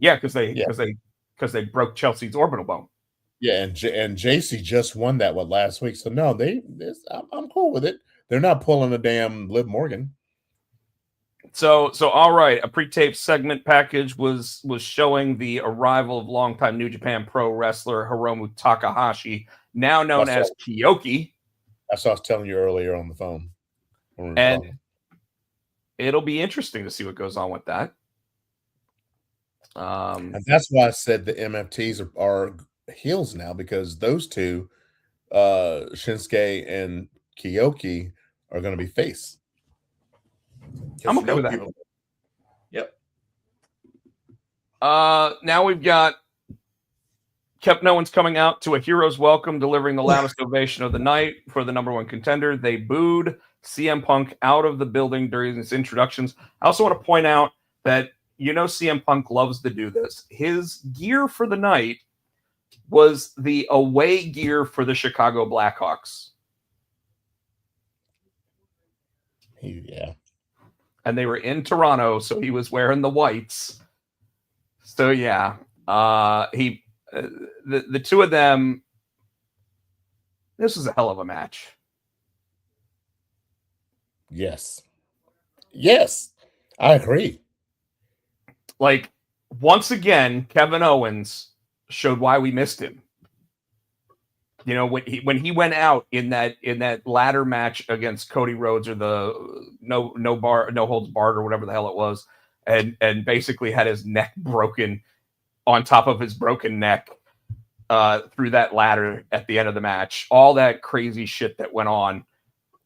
yeah, because they broke Chelsea's orbital bone. Yeah, and JC just won that last week. So no, I'm cool with it. They're not pulling a damn Liv Morgan. So all right, a pre-taped segment package was showing the arrival of longtime New Japan Pro wrestler Hiromu Takahashi, now known as Kiyoki. That's what I was telling you earlier on the phone. And it'll be interesting to see what goes on with that. And that's why I said the MFTs are heels now, because those two, Shinsuke and Kiyoki, are going to be face. I'm okay with that. Yep. Now we've got Kevin Owens coming out to a hero's welcome, delivering the loudest ovation of the night for the number one contender. They booed CM Punk out of the building during his introductions. I also want to point out that, CM Punk loves to do this. His gear for the night was the away gear for the Chicago Blackhawks. Yeah. And they were in Toronto, so he was wearing the whites. So yeah, the two of them. This was a hell of a match. Yes, I agree. Like, once again, Kevin Owens showed why we missed him. When he went out in that ladder match against Cody Rhodes, or the no holds barred, or whatever the hell it was, and basically had his neck broken on top of his broken neck through that ladder at the end of the match. All that crazy shit that went on,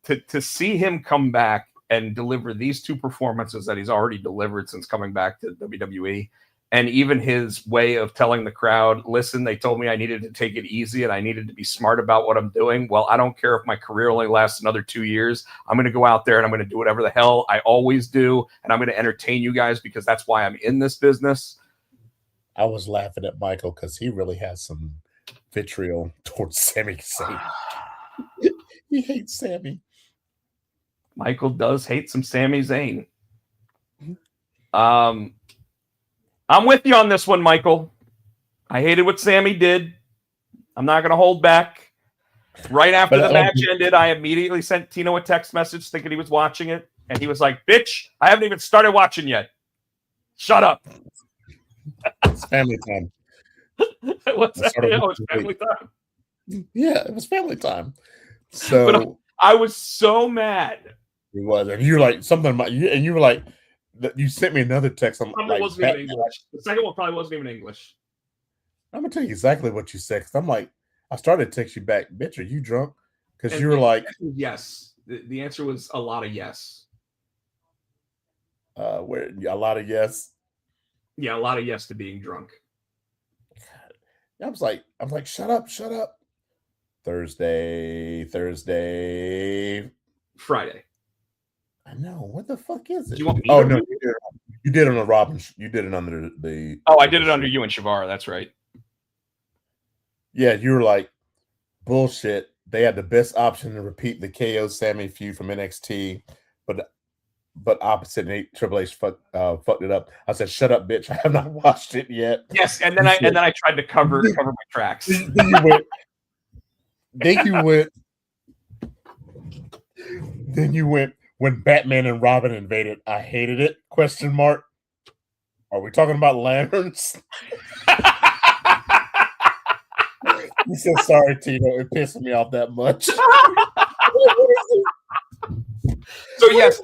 to see him come back and deliver these two performances that he's already delivered since coming back to WWE. And even his way of telling the crowd, listen, they told me I needed to take it easy and I needed to be smart about what I'm doing. Well, I don't care if my career only lasts another 2 years. I'm going to go out there and I'm going to do whatever the hell I always do. And I'm going to entertain you guys because that's why I'm in this business. I was laughing at Michael because he really has some vitriol towards Sami Zayn. He hates Sami. Michael does hate some Sami Zayn. I'm with you on this one, Michael. I hated what Sami did. I'm not going to hold back. Right after the match ended, I immediately sent Tino a text message thinking he was watching it. And he was like, bitch, I haven't even started watching yet. Shut up. It's family time. What's that? It's family time. Yeah, it was family time. So I was so mad. It was. And you're like, something about you, and you were like, you sent me another text. Probably wasn't even English. The second one probably wasn't even English. I'm gonna tell you exactly what you said. Cause I'm like, I started to text you back, bitch. Are you drunk? Because you were like, yes. The answer was a lot of yes. Where a lot of yes. Yeah, a lot of yes to being drunk. I was like, shut up. Thursday, Friday. I know. What the fuck is it? Do you want me no, you did it on the Robin. You did it under the. Oh, I did it under you and Shavara. That's right. Yeah, you were like, bullshit. They had the best option to repeat the KO Sami feud from NXT, but opposite, and Triple H fucked it up. I said, "Shut up, bitch! I have not watched it yet." Yes, and then I tried to cover my tracks. Then you went. Then you went when Batman and Robin invaded. I hated it. Question mark. Are we talking about lanterns? He said, "Sorry, Tino. It pissed me off that much." So yes,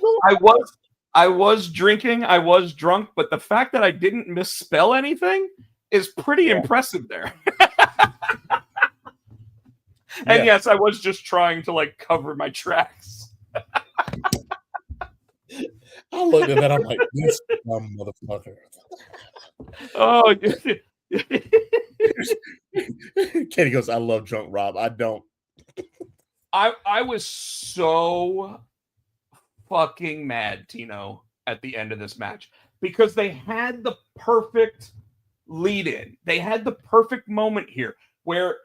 I was drinking, I was drunk, but the fact that I didn't misspell anything is pretty impressive there. And yes, I was just trying to like cover my tracks. I looked at that. I'm like, this dumb motherfucker. Oh, Katie goes, "I love drunk Rob. I don't." I was so fucking mad, Tino, at the end of this match because they had the perfect lead in. They had the perfect moment here where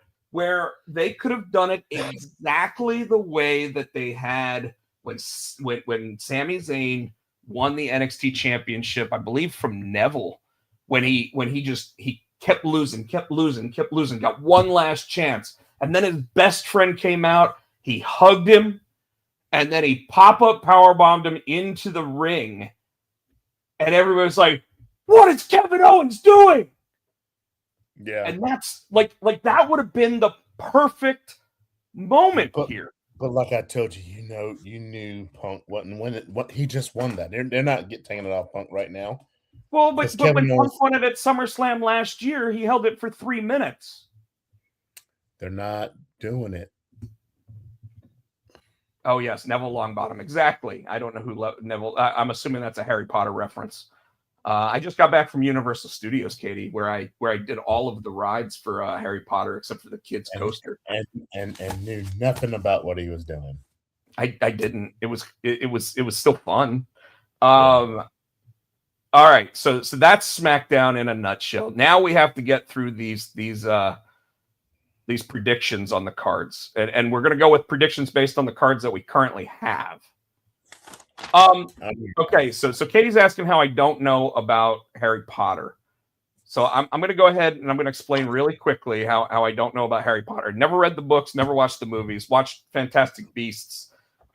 they could have done it exactly the way that they had when Sami Zayn won the NXT championship, I believe from Neville, when he kept losing, got one last chance. And then his best friend came out, he hugged him, and then he pop-up powerbombed him into the ring. And everybody's like, what is Kevin Owens doing? Yeah. And that's like that would have been the perfect moment here. But like I told you, you knew Punk wasn't winning. What he just won that. They're not taking it off Punk right now. Well, but when Punk won it at SummerSlam last year, he held it for 3 minutes. They're not doing it. Oh yes, Neville Longbottom. Exactly. I don't know who Neville. I'm assuming that's a Harry Potter reference. I just got back from Universal Studios, Katie, where I did all of the rides for Harry Potter except for the kids coaster, and knew nothing about what he was doing. I didn't. It was still fun. All right, so that's SmackDown in a nutshell. Now we have to get through these predictions on the cards, and we're going to go with predictions based on the cards that we currently have. Okay, so Katie's asking how I don't know about Harry Potter. So I'm going to go ahead and I'm going to explain really quickly how I don't know about Harry Potter. Never read the books, never watched the movies, watched Fantastic Beasts.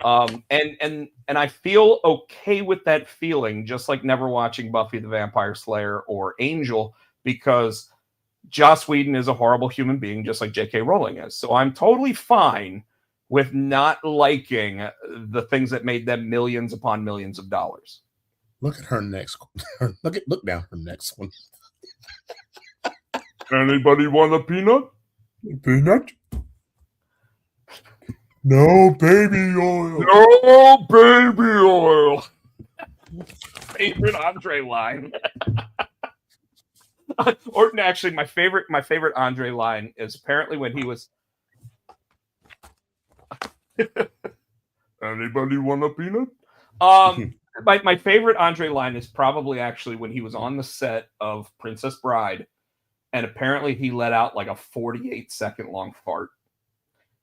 And I feel okay with that feeling, just like never watching Buffy the Vampire Slayer or Angel, because Joss Whedon is a horrible human being, just like J.K. Rowling is. So I'm totally fine with not liking the things that made them millions upon millions of dollars. Look at her next one. Look down her next one. Anybody want a peanut? Peanut? No baby oil. No baby oil. Favorite Andre line. Or actually, my favorite Andre line is apparently when he was. Anybody want a peanut? My favorite Andre line is probably actually when he was on the set of Princess Bride, and apparently he let out like a 48-second long fart.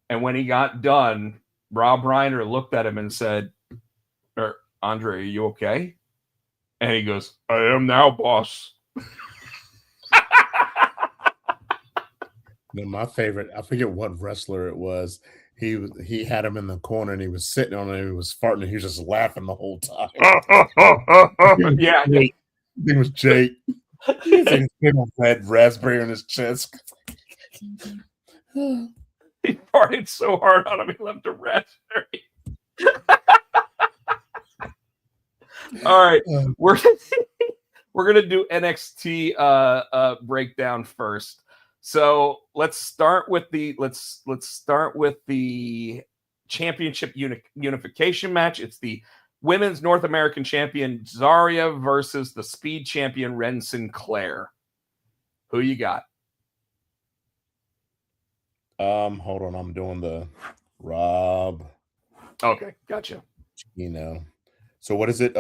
And when he got done, Rob Reiner looked at him and said, "Andre, are you okay?" And he goes, "I am now, boss." No, my favorite, I forget what wrestler it was. He had him in the corner and he was sitting on it. He was farting and he was just laughing the whole time. Yeah, I think it was Jake. He had a red raspberry on his chest. He farted so hard on him he left a raspberry. All right, we're gonna do NXT breakdown first. So let's start with the championship unification match. It's the women's North American champion Zarya versus the speed champion Ren Sinclair. Who you got? Hold on, I'm doing the Rob. Okay, gotcha. So what is it?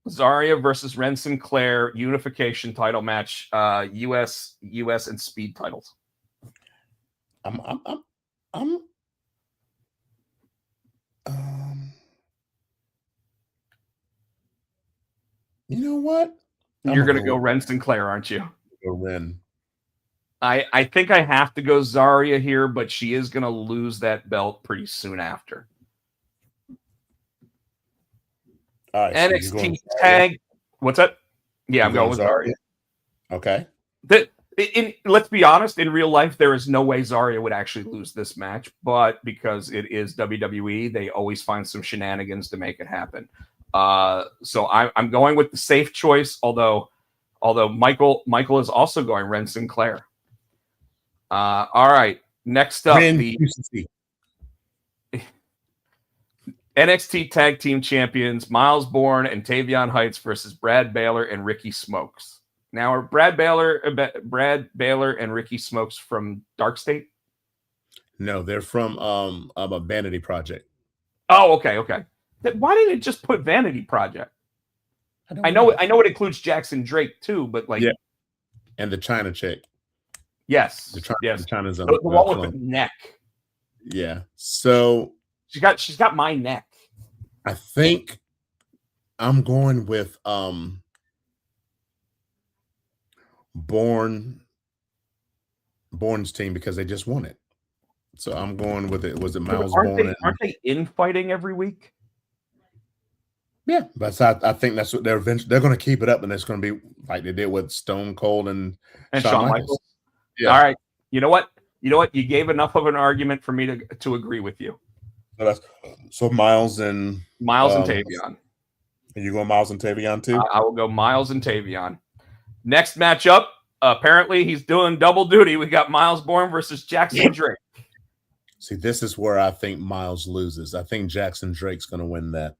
Zarya versus Ren Sinclair unification title match, US and speed titles. I'm you know what? You're gonna go Ren Sinclair, aren't you? Go Ren. I think I have to go Zarya here, but she is gonna lose that belt pretty soon after. All right. So you're going NXT tag. What's that? Yeah, I'm You're going with Zarya. Okay. Let's be honest, in real life, there is no way Zarya would actually lose this match, but because it is WWE, they always find some shenanigans to make it happen. So I'm going with the safe choice, although Michael is also going Ren Sinclair. All right, next up, the NXT Tag Team Champions Miles Bourne and Tavion Heights versus Brad Baylor and Ricky Smokes. Now, are Brad Baylor and Ricky Smokes from Dark State? No, they're from a Vanity Project. Oh, okay. Why didn't it just put Vanity Project? I know it includes Jackson Drake too, but like, yeah, and the China chick. Yes, the China's on the one with the neck. Yeah, so she's got my neck. I think I'm going with Bourne's team because they just won it. So I'm going with it. Was it Miles Bourne? Aren't they infighting every week? Yeah, but I think that's what they're going to keep it up, and it's going to be like they did with Stone Cold and Shawn Michaels. Yeah. All right. You know what? You gave enough of an argument for me to agree with you. So Miles and Tavion. And you go Miles and Tavion too? I will go Miles and Tavion. Next matchup, apparently he's doing double duty. We got Miles Bourne versus Jackson Drake. See, this is where I think Miles loses. I think Jackson Drake's going to win that.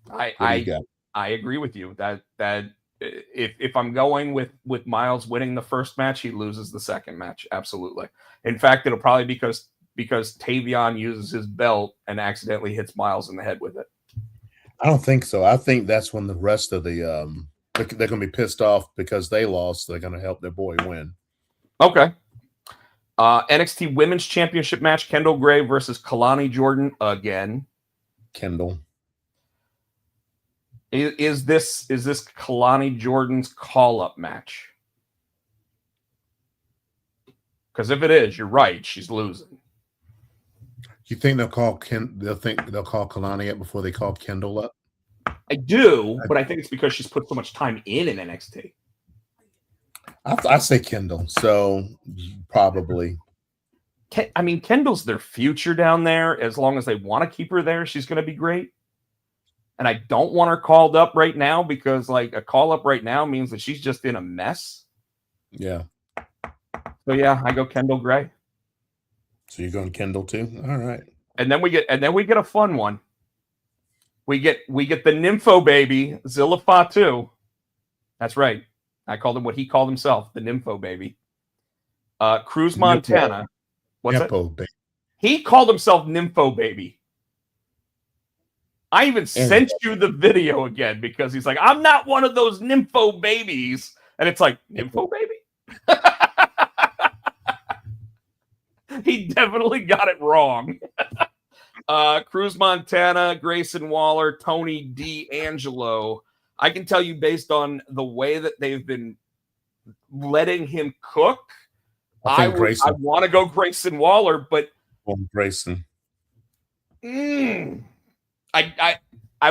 I agree with you that if I'm going with Miles winning the first match, he loses the second match. Absolutely. In fact, it'll probably because Tavion uses his belt and accidentally hits Miles in the head with it. I don't think so. I think that's when the rest of the they're going to be pissed off because they lost. They're going to help their boy win. Okay. NXT Women's Championship match: Kendall Gray versus Kalani Jordan again. Kendall. Is this Kalani Jordan's call-up match? Because if it is, you're right. She's losing. You think they'll call Kalani up before they call Kendall up? I do, but I think it's because she's put so much time in NXT. I say Kendall, so probably. I mean, Kendall's their future down there. As long as they want to keep her there, she's going to be great. And I don't want her called up right now because, like, a call up right now means that she's just in a mess. Yeah. So yeah, I go Kendall Gray. So you're going Kendall too? All right. And then we get a fun one. We get the Nympho baby, Zilla Fatu. That's right. I called him what he called himself, the Nympho baby. Cruz Montana. What's that? Baby. He called himself Nympho baby. I even sent you the video again because he's like, I'm not one of those Nympho babies. And it's like, Nympho baby? He definitely got it wrong. Cruz Montana, Grayson Waller, Tony D'Angelo. I can tell you based on the way that they've been letting him cook, I want to go Grayson Waller, but Grayson. I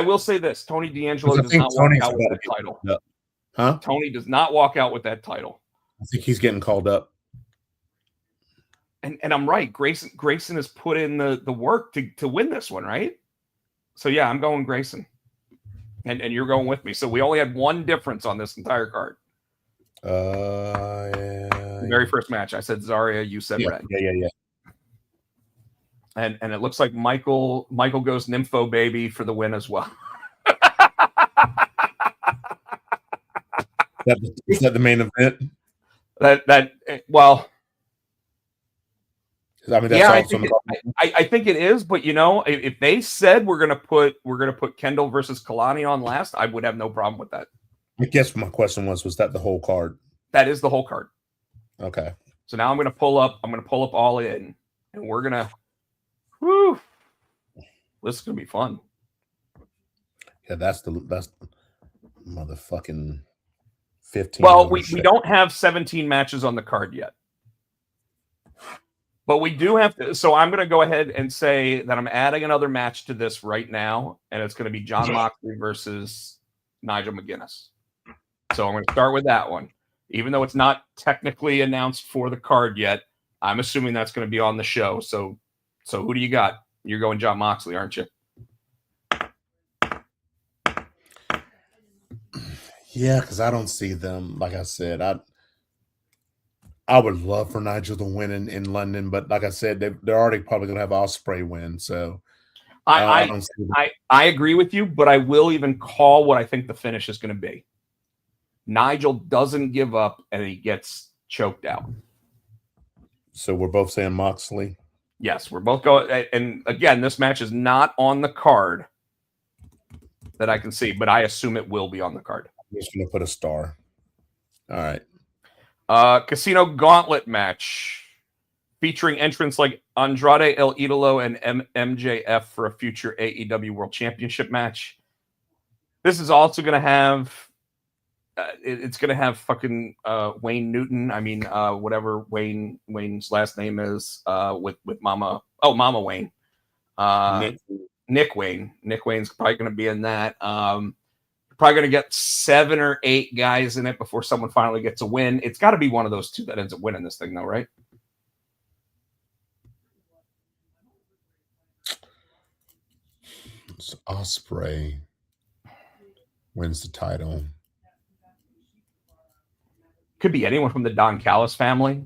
will say this: Tony D'Angelo does not walk out with that title. Huh? Tony does not walk out with that title. I think he's getting called up. And I'm right. Grayson has put in the work to win this one, right? So yeah, I'm going Grayson. And you're going with me. So we only had one difference on this entire card. Yeah. The very first match, I said Zarya, you said Red. Yeah. And it looks like Michael goes Nympho baby for the win as well. Is that the main event? Well. I mean, that's yeah, I think it is, but if they said we're gonna put Kendall versus Kalani on last, I would have no problem with that. I guess my question was that the whole card? That is the whole card. Okay. So now I'm gonna pull up all in, and we're gonna. Whew, this is gonna be fun. Yeah, that's motherfucking 15. Well, we don't have 17 matches on the card yet. But we do have to. So I'm going to go ahead and say that I'm adding another match to this right now, and it's going to be John Moxley versus Nigel McGuinness. So I'm going to start with that one, even though it's not technically announced for the card yet. I'm assuming that's going to be on the show. So who do you got? You're going John Moxley, aren't you? Yeah, because I don't see them. Like I said, I would love for Nigel to win in London, but like I said, they're already probably going to have Ospreay win. So I don't see them. I agree with you, but I will even call what I think the finish is going to be. Nigel doesn't give up, and he gets choked out. So we're both saying Moxley. Yes, we're both going. And again, this match is not on the card that I can see, but I assume it will be on the card. I'm just going to put a star. All right. Casino Gauntlet match featuring entrants like Andrade El Idolo and MJF for a future AEW World Championship match. This is also going to have it's going to have fucking Wayne Newton. I mean, whatever Wayne's last name is with Mama Wayne. Nick Wayne. Nick Wayne's probably going to be in that. Probably going to get 7 or 8 guys in it before someone finally gets a win. It's got to be one of those two that ends up winning this thing, though, right? So Ospreay wins the title. Could be anyone from the Don Callis family.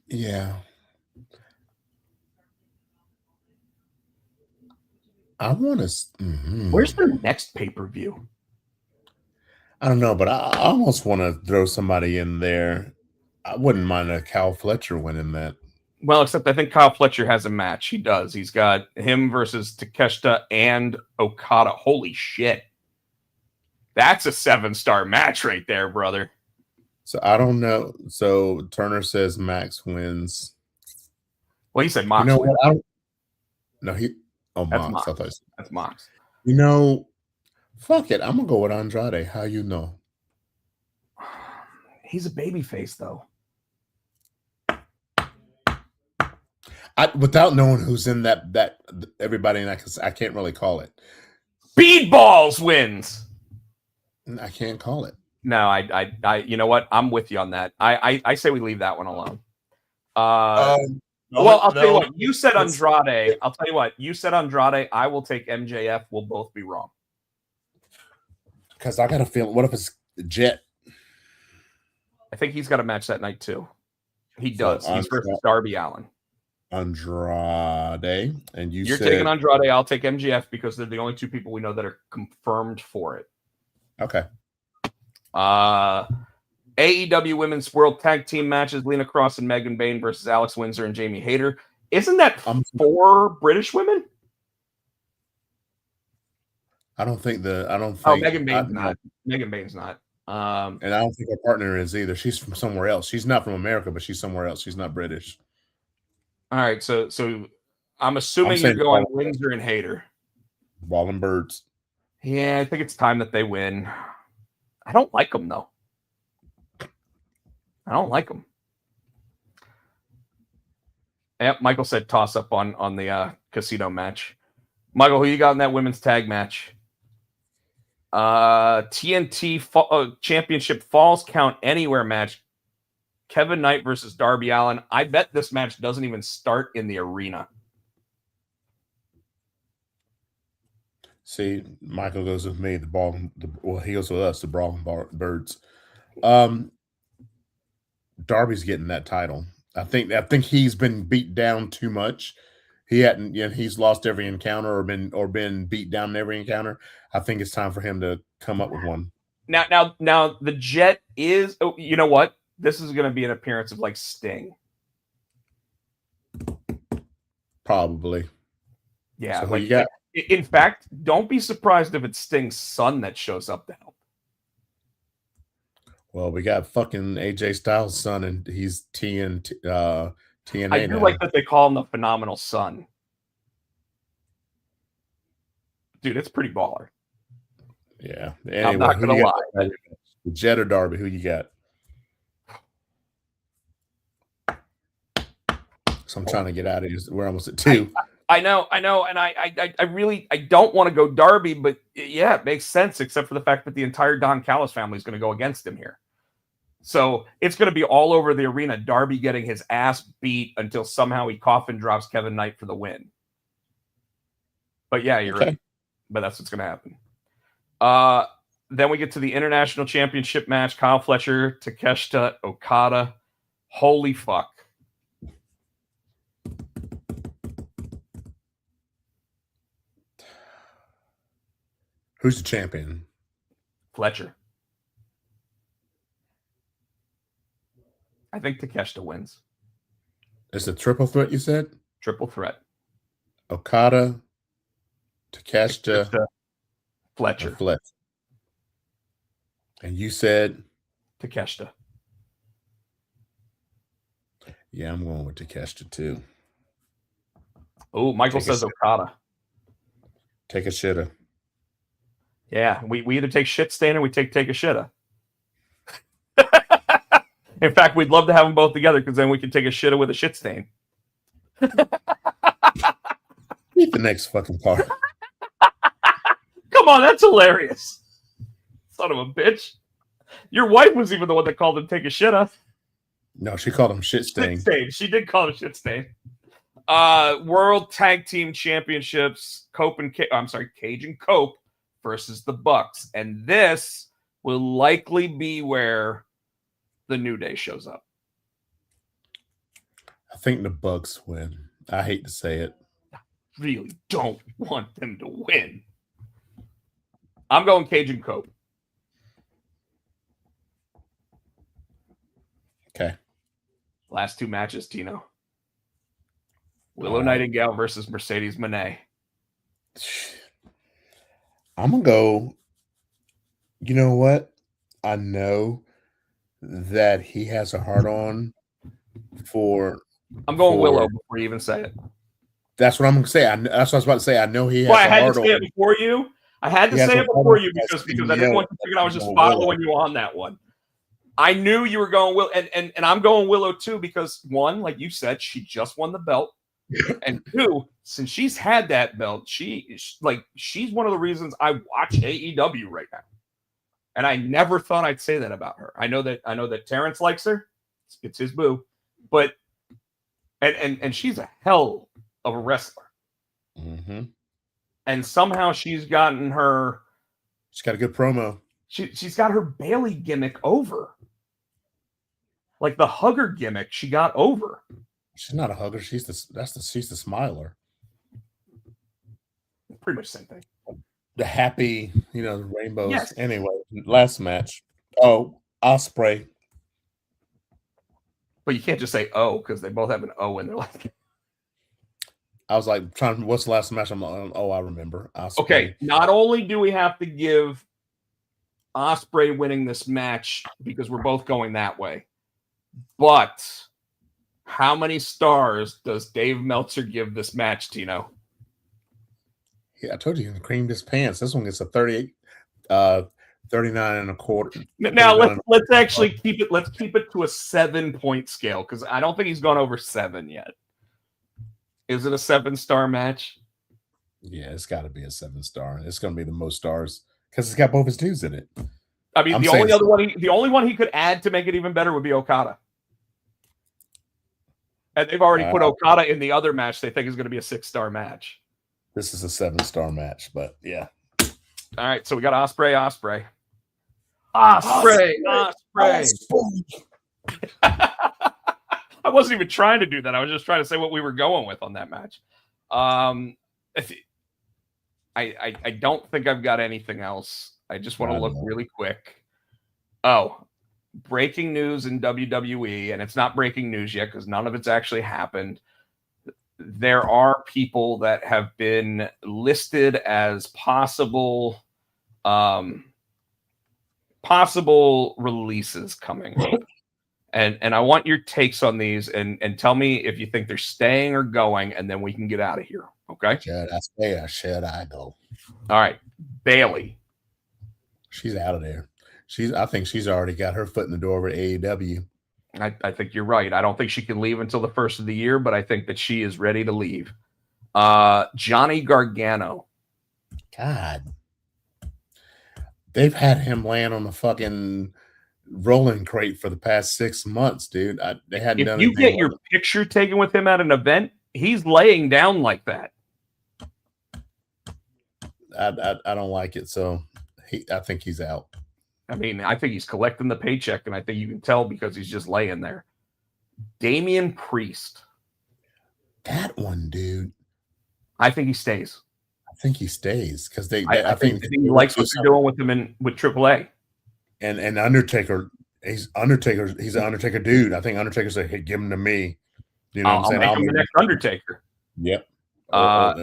Yeah. I want to. Where's their next pay-per-view? I don't know, but I almost want to throw somebody in there. I wouldn't mind a Cal Fletcher winning that. Well, except I think Kyle Fletcher has a match. He does. He's got him versus Takeshita and Okada. Holy shit. That's a 7-star match right there, brother. So I don't know. So Turner says Max wins. Well, he said Mox. You know wins. what? No, That's Mox. Mox. I thought That's Mox. You know, fuck it. I'm gonna go with Andrade. How you know? He's a babyface, though. Without knowing who's in that everybody in that, because I can't really call it. Speedballs wins. I can't call it. No, I you know what? I'm with you on that. I say we leave that one alone. Well, I'll tell you what. You said Andrade. I'll tell you what. You said Andrade. I will take MJF. We'll both be wrong. Because I got a feeling. What if it's Jet? I think he's got a match that night too. He does. So He's versus Darby Allin. Andrade, and You're taking Andrade. I'll take MJF because they're the only two people we know that are confirmed for it. Okay. AEW Women's World Tag Team matches: Lena Cross and Megan Bayne versus Alex Windsor and Jamie Hayter. Isn't that 4 British women? I don't think. Megan Bayne's not. Megan Bayne's not. And I don't think her partner is either. She's from somewhere else. She's not from America, but she's somewhere else. She's not British. All right, so I'm assuming you're going Windsor and Hayter. Ball and Birds. Yeah, I think it's time that they win. I don't like them though. I don't like them. Yep, Michael said toss up on the casino match. Michael, who you got in that women's tag match? TNT Championship Falls Count Anywhere match. Kevin Knight versus Darby Allin. I bet this match doesn't even start in the arena. See, Michael goes with me. He goes with us. The Brawl and Birds. Darby's getting that title. I think he's been beat down too much. He's lost every encounter or been beat down in every encounter. I think it's time for him to come up with one. Now the Jet is. Oh, you know what? This is going to be an appearance of like Sting. Probably. Yeah. So who you got? In fact, don't be surprised if it's Sting's son that shows up to help. Well, we got fucking AJ Styles' son, and he's TNA. I do like that they call him the Phenomenal Son. Dude, it's pretty baller. Yeah. I'm Anyway, not going to lie. Jet or Darby, who you got? So I'm trying to get out of here. We're almost at 2. I know, and I really don't want to go Darby, but yeah, it makes sense, except for the fact that the entire Don Callis family is going to go against him here. So it's going to be all over the arena. Darby getting his ass beat until somehow he coffin drops Kevin Knight for the win. But yeah, you're right. But that's what's going to happen. Then we get to the International Championship match. Kyle Fletcher, Takeshita, Okada. Holy fuck. Who's the champion? Fletcher. I think Takeshita wins. It's a triple threat, you said? Triple threat. Okada, Takeshita, Fletcher. And you said? Takeshita. Yeah, I'm going with Takeshita too. Oh, Michael says Okada. Take a shitta. Yeah, we either take shit stain or we take a shitta. In fact, we'd love to have them both together because then we can take a shitta with a shit stain. Read the next fucking part. Come on, that's hilarious. Son of a bitch. Your wife was even the one that called him take a shitta. No, she called him shit stain. She did call him shit stain. World Tag Team Championships, Cage and Cope versus the Bucks. And this will likely be where the New Day shows up. I think the Bucks win. I hate to say it. I really don't want them to win. I'm going Cage and Cope. Okay. Last 2 matches, Tino. Willow Nightingale versus Mercedes Moné. I'm going to go. You know what? I know that he has a hard on for. I'm going Willow before you even say it. That's what I'm going to say. That's what I was about to say. I know he has I had hard to say on. it before you. I had to say it before you because I didn't want to think I was just following you on that one. I knew you were going Willow, and I'm going Willow too because 1, like you said, she just won the belt, and 2, since she's had that belt, she's one of the reasons I watch AEW right now, and I never thought I'd say that about her. I know that Terrence likes her; it's his boo, but and she's a hell of a wrestler, and somehow she's gotten her. She's got a good promo. She's got her Bailey gimmick over. Like the hugger gimmick, she got over. She's not a hugger. She's the smiler. Pretty much the same thing. The happy, the rainbows. Yes. Anyway, last match. Oh, Ospreay. But you can't just say "oh" because they both have an O in their last name. I was like trying. What's the last match? I'm like, oh, I remember. Ospreay. Okay. Not only do we have to give Ospreay winning this match because we're both going that way, but how many stars does Dave Meltzer give this match, Tino? Yeah, I told you he creamed his pants. This one gets a 38, 39 and a quarter. Now let's actually keep it. Let's keep it to a 7-point scale because I don't think he's gone over 7 yet. Is it a 7-star match? Yeah, it's got to be a 7-star. It's going to be the most stars because it's got both his dudes in it. I mean, the only one he could add to make it even better would be Okada. And they've already put Okada in the other match they think is going to be a 6-star match. This is a 7-star match, but yeah. All right, so we got Ospreay. I wasn't even trying to do that. I was just trying to say what we were going with on that match. I don't think I've got anything else. I just want to look really quick. Oh, breaking news in WWE, and it's not breaking news yet because none of it's actually happened. There are people that have been listed as possible releases coming up. And I want your takes on these and tell me if you think they're staying or going, and then we can get out of here. Okay? Should I stay or should I go? All right. Bailey. She's out of there. I think she's already got her foot in the door with AEW. I think you're right. I don't think she can leave until the first of the year, but I think that she is ready to leave. Johnny Gargano. God, they've had him laying on the fucking rolling crate for the past 6 months, dude. They hadn't If done you anything. get your picture taken with him at an event, he's laying down like that. I don't like it, so I think he's out. I mean, I think he's collecting the paycheck, and I think you can tell because he's just laying there. Damian Priest. That one, dude. I think he stays. I think he stays because I think he likes what they're doing with him with AAA. And Undertaker, he's an Undertaker dude. I think Undertaker said, "Hey, give him to me." You know what I'm saying? Make him the next Undertaker. Yep. All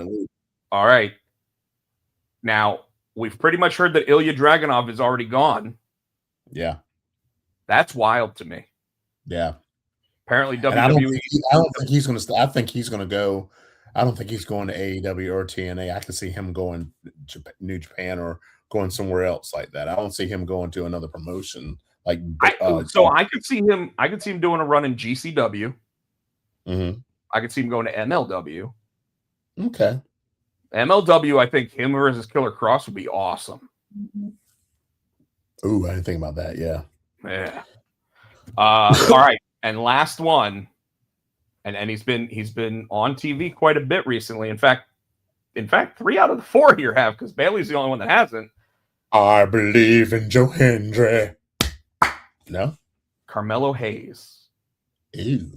right. Now, we've pretty much heard that Ilya Dragunov is already gone. Yeah. That's wild to me. Yeah. Apparently, WWE. I don't think he's going to. I think he's going to go. I don't think he's going to AEW or TNA. I can see him going New Japan or going somewhere else like that. I don't see him going to another promotion like. I could see him. I could see him doing a run in GCW. Mm-hmm. I could see him going to MLW. Okay. MLW, I think him versus Killer Cross would be awesome. Ooh, I didn't think about that. Yeah. Yeah. All right, and last one, and he's been on TV quite a bit recently. In fact, 3 out of the 4 here have, because Bailey's the only one that hasn't. I believe in Joe Hendry. No. Carmelo Hayes. Ew.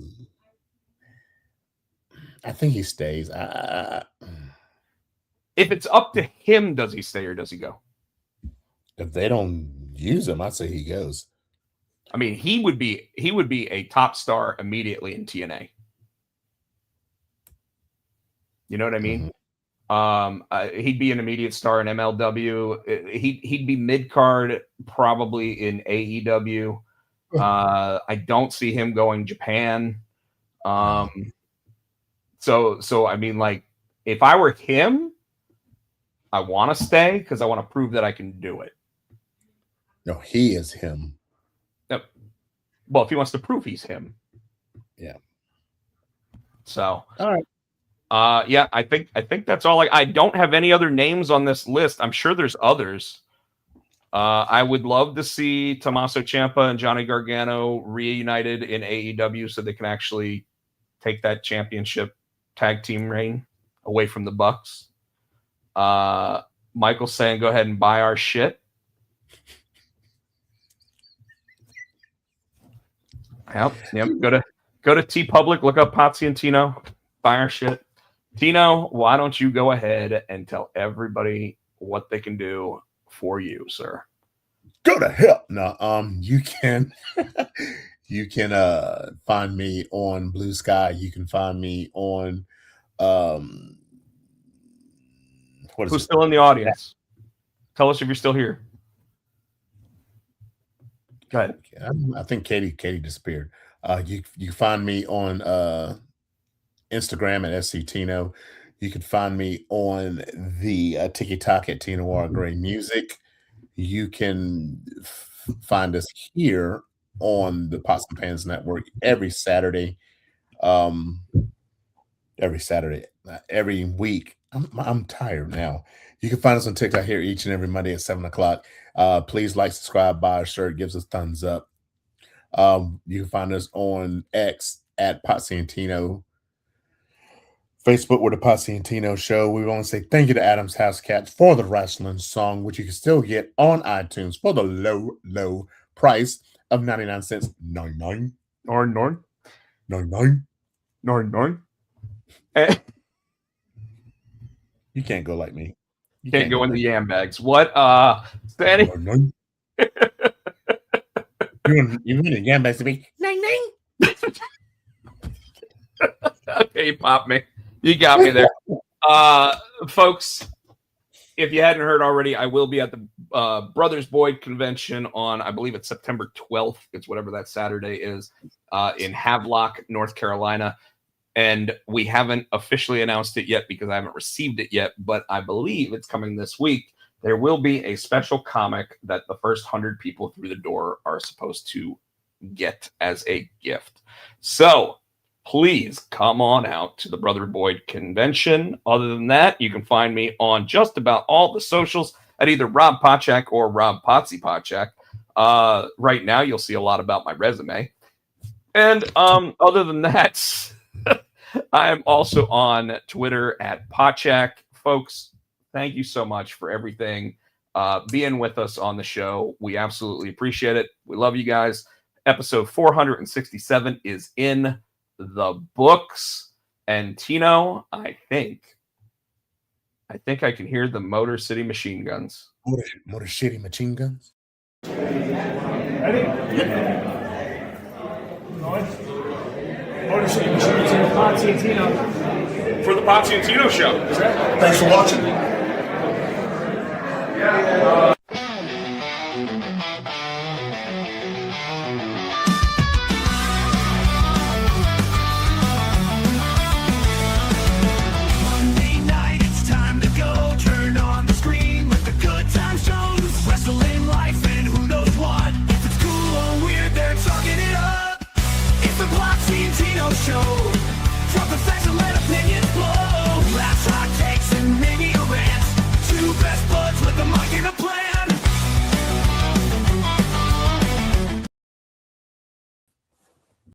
I think he stays. If it's up to him, does he stay or does he go? If they don't use him, I'd say he goes. I mean, he would be a top star immediately in TNA. You know what I mean? Mm-hmm. He'd be an immediate star in MLW. He'd be mid card probably in AEW. I don't see him going Japan. So I mean, like, if I were him, I want to stay because I want to prove that I can do it. No, he is him. Yep. Well, if he wants to prove he's him. Yeah. So. All right. Yeah, I think that's all. I don't have any other names on this list. I'm sure there's others. I would love to see Tommaso Ciampa and Johnny Gargano reunited in AEW so they can actually take that championship tag team reign away from the Bucks. Michael's saying, go ahead and buy our shit. Yep. Go to T Public, look up Potsy and Tino, buy our shit. Tino, why don't you go ahead and tell everybody what they can do for you, sir? Go to hell. No, you can you can find me on Blue Sky. You can find me on who's still in the audience? Tell us if you're still here. Go ahead. I think Katie disappeared. You find me on Instagram at SCTino. You can find me on the TikTok at Tino Gray Music. You can find us here on the Pots and Pans Network every Saturday. Every week. I'm tired now. You can find us on TikTok here each and every Monday at 7:00. Please like, subscribe, buy our shirt, gives us thumbs up. You can find us on X at Potsy and Tino. Facebook with the Potsy and Tino Show. We want to say thank you to Adam's House Cats for the wrestling song, which you can still get on iTunes for the low price of 99 cents. 99. Norn. 99. Norn. You can't go like me. You can't go in the yam bags. What? Stanley? You mean the yam bags to be 99? Okay, you popped me. You got me there. Folks, if you hadn't heard already, I will be at the Brothers Boyd convention on, I believe it's September 12th. It's whatever that Saturday is, in Havelock, North Carolina. And we haven't officially announced it yet because I haven't received it yet, but I believe it's coming this week. There will be a special comic that the first 100 people through the door are supposed to get as a gift. So please come on out to the Brother Boyd convention. Other than that, you can find me on just about all the socials at either Rob Pochak or Rob Potsy Pochak. Right now, you'll see a lot about my resume. And other than that, I am also on Twitter at Pochak. Folks, thank you so much for everything. Being with us on the show. We absolutely appreciate it. We love you guys. Episode 467 is in the books. And Tino, I think I can hear the Motor City Machine Guns. Motor City Machine Guns? Ready? Motor City Machine Guns, Potsy and Tino. For the Potsy and Tino show. Thanks for watching. Yeah.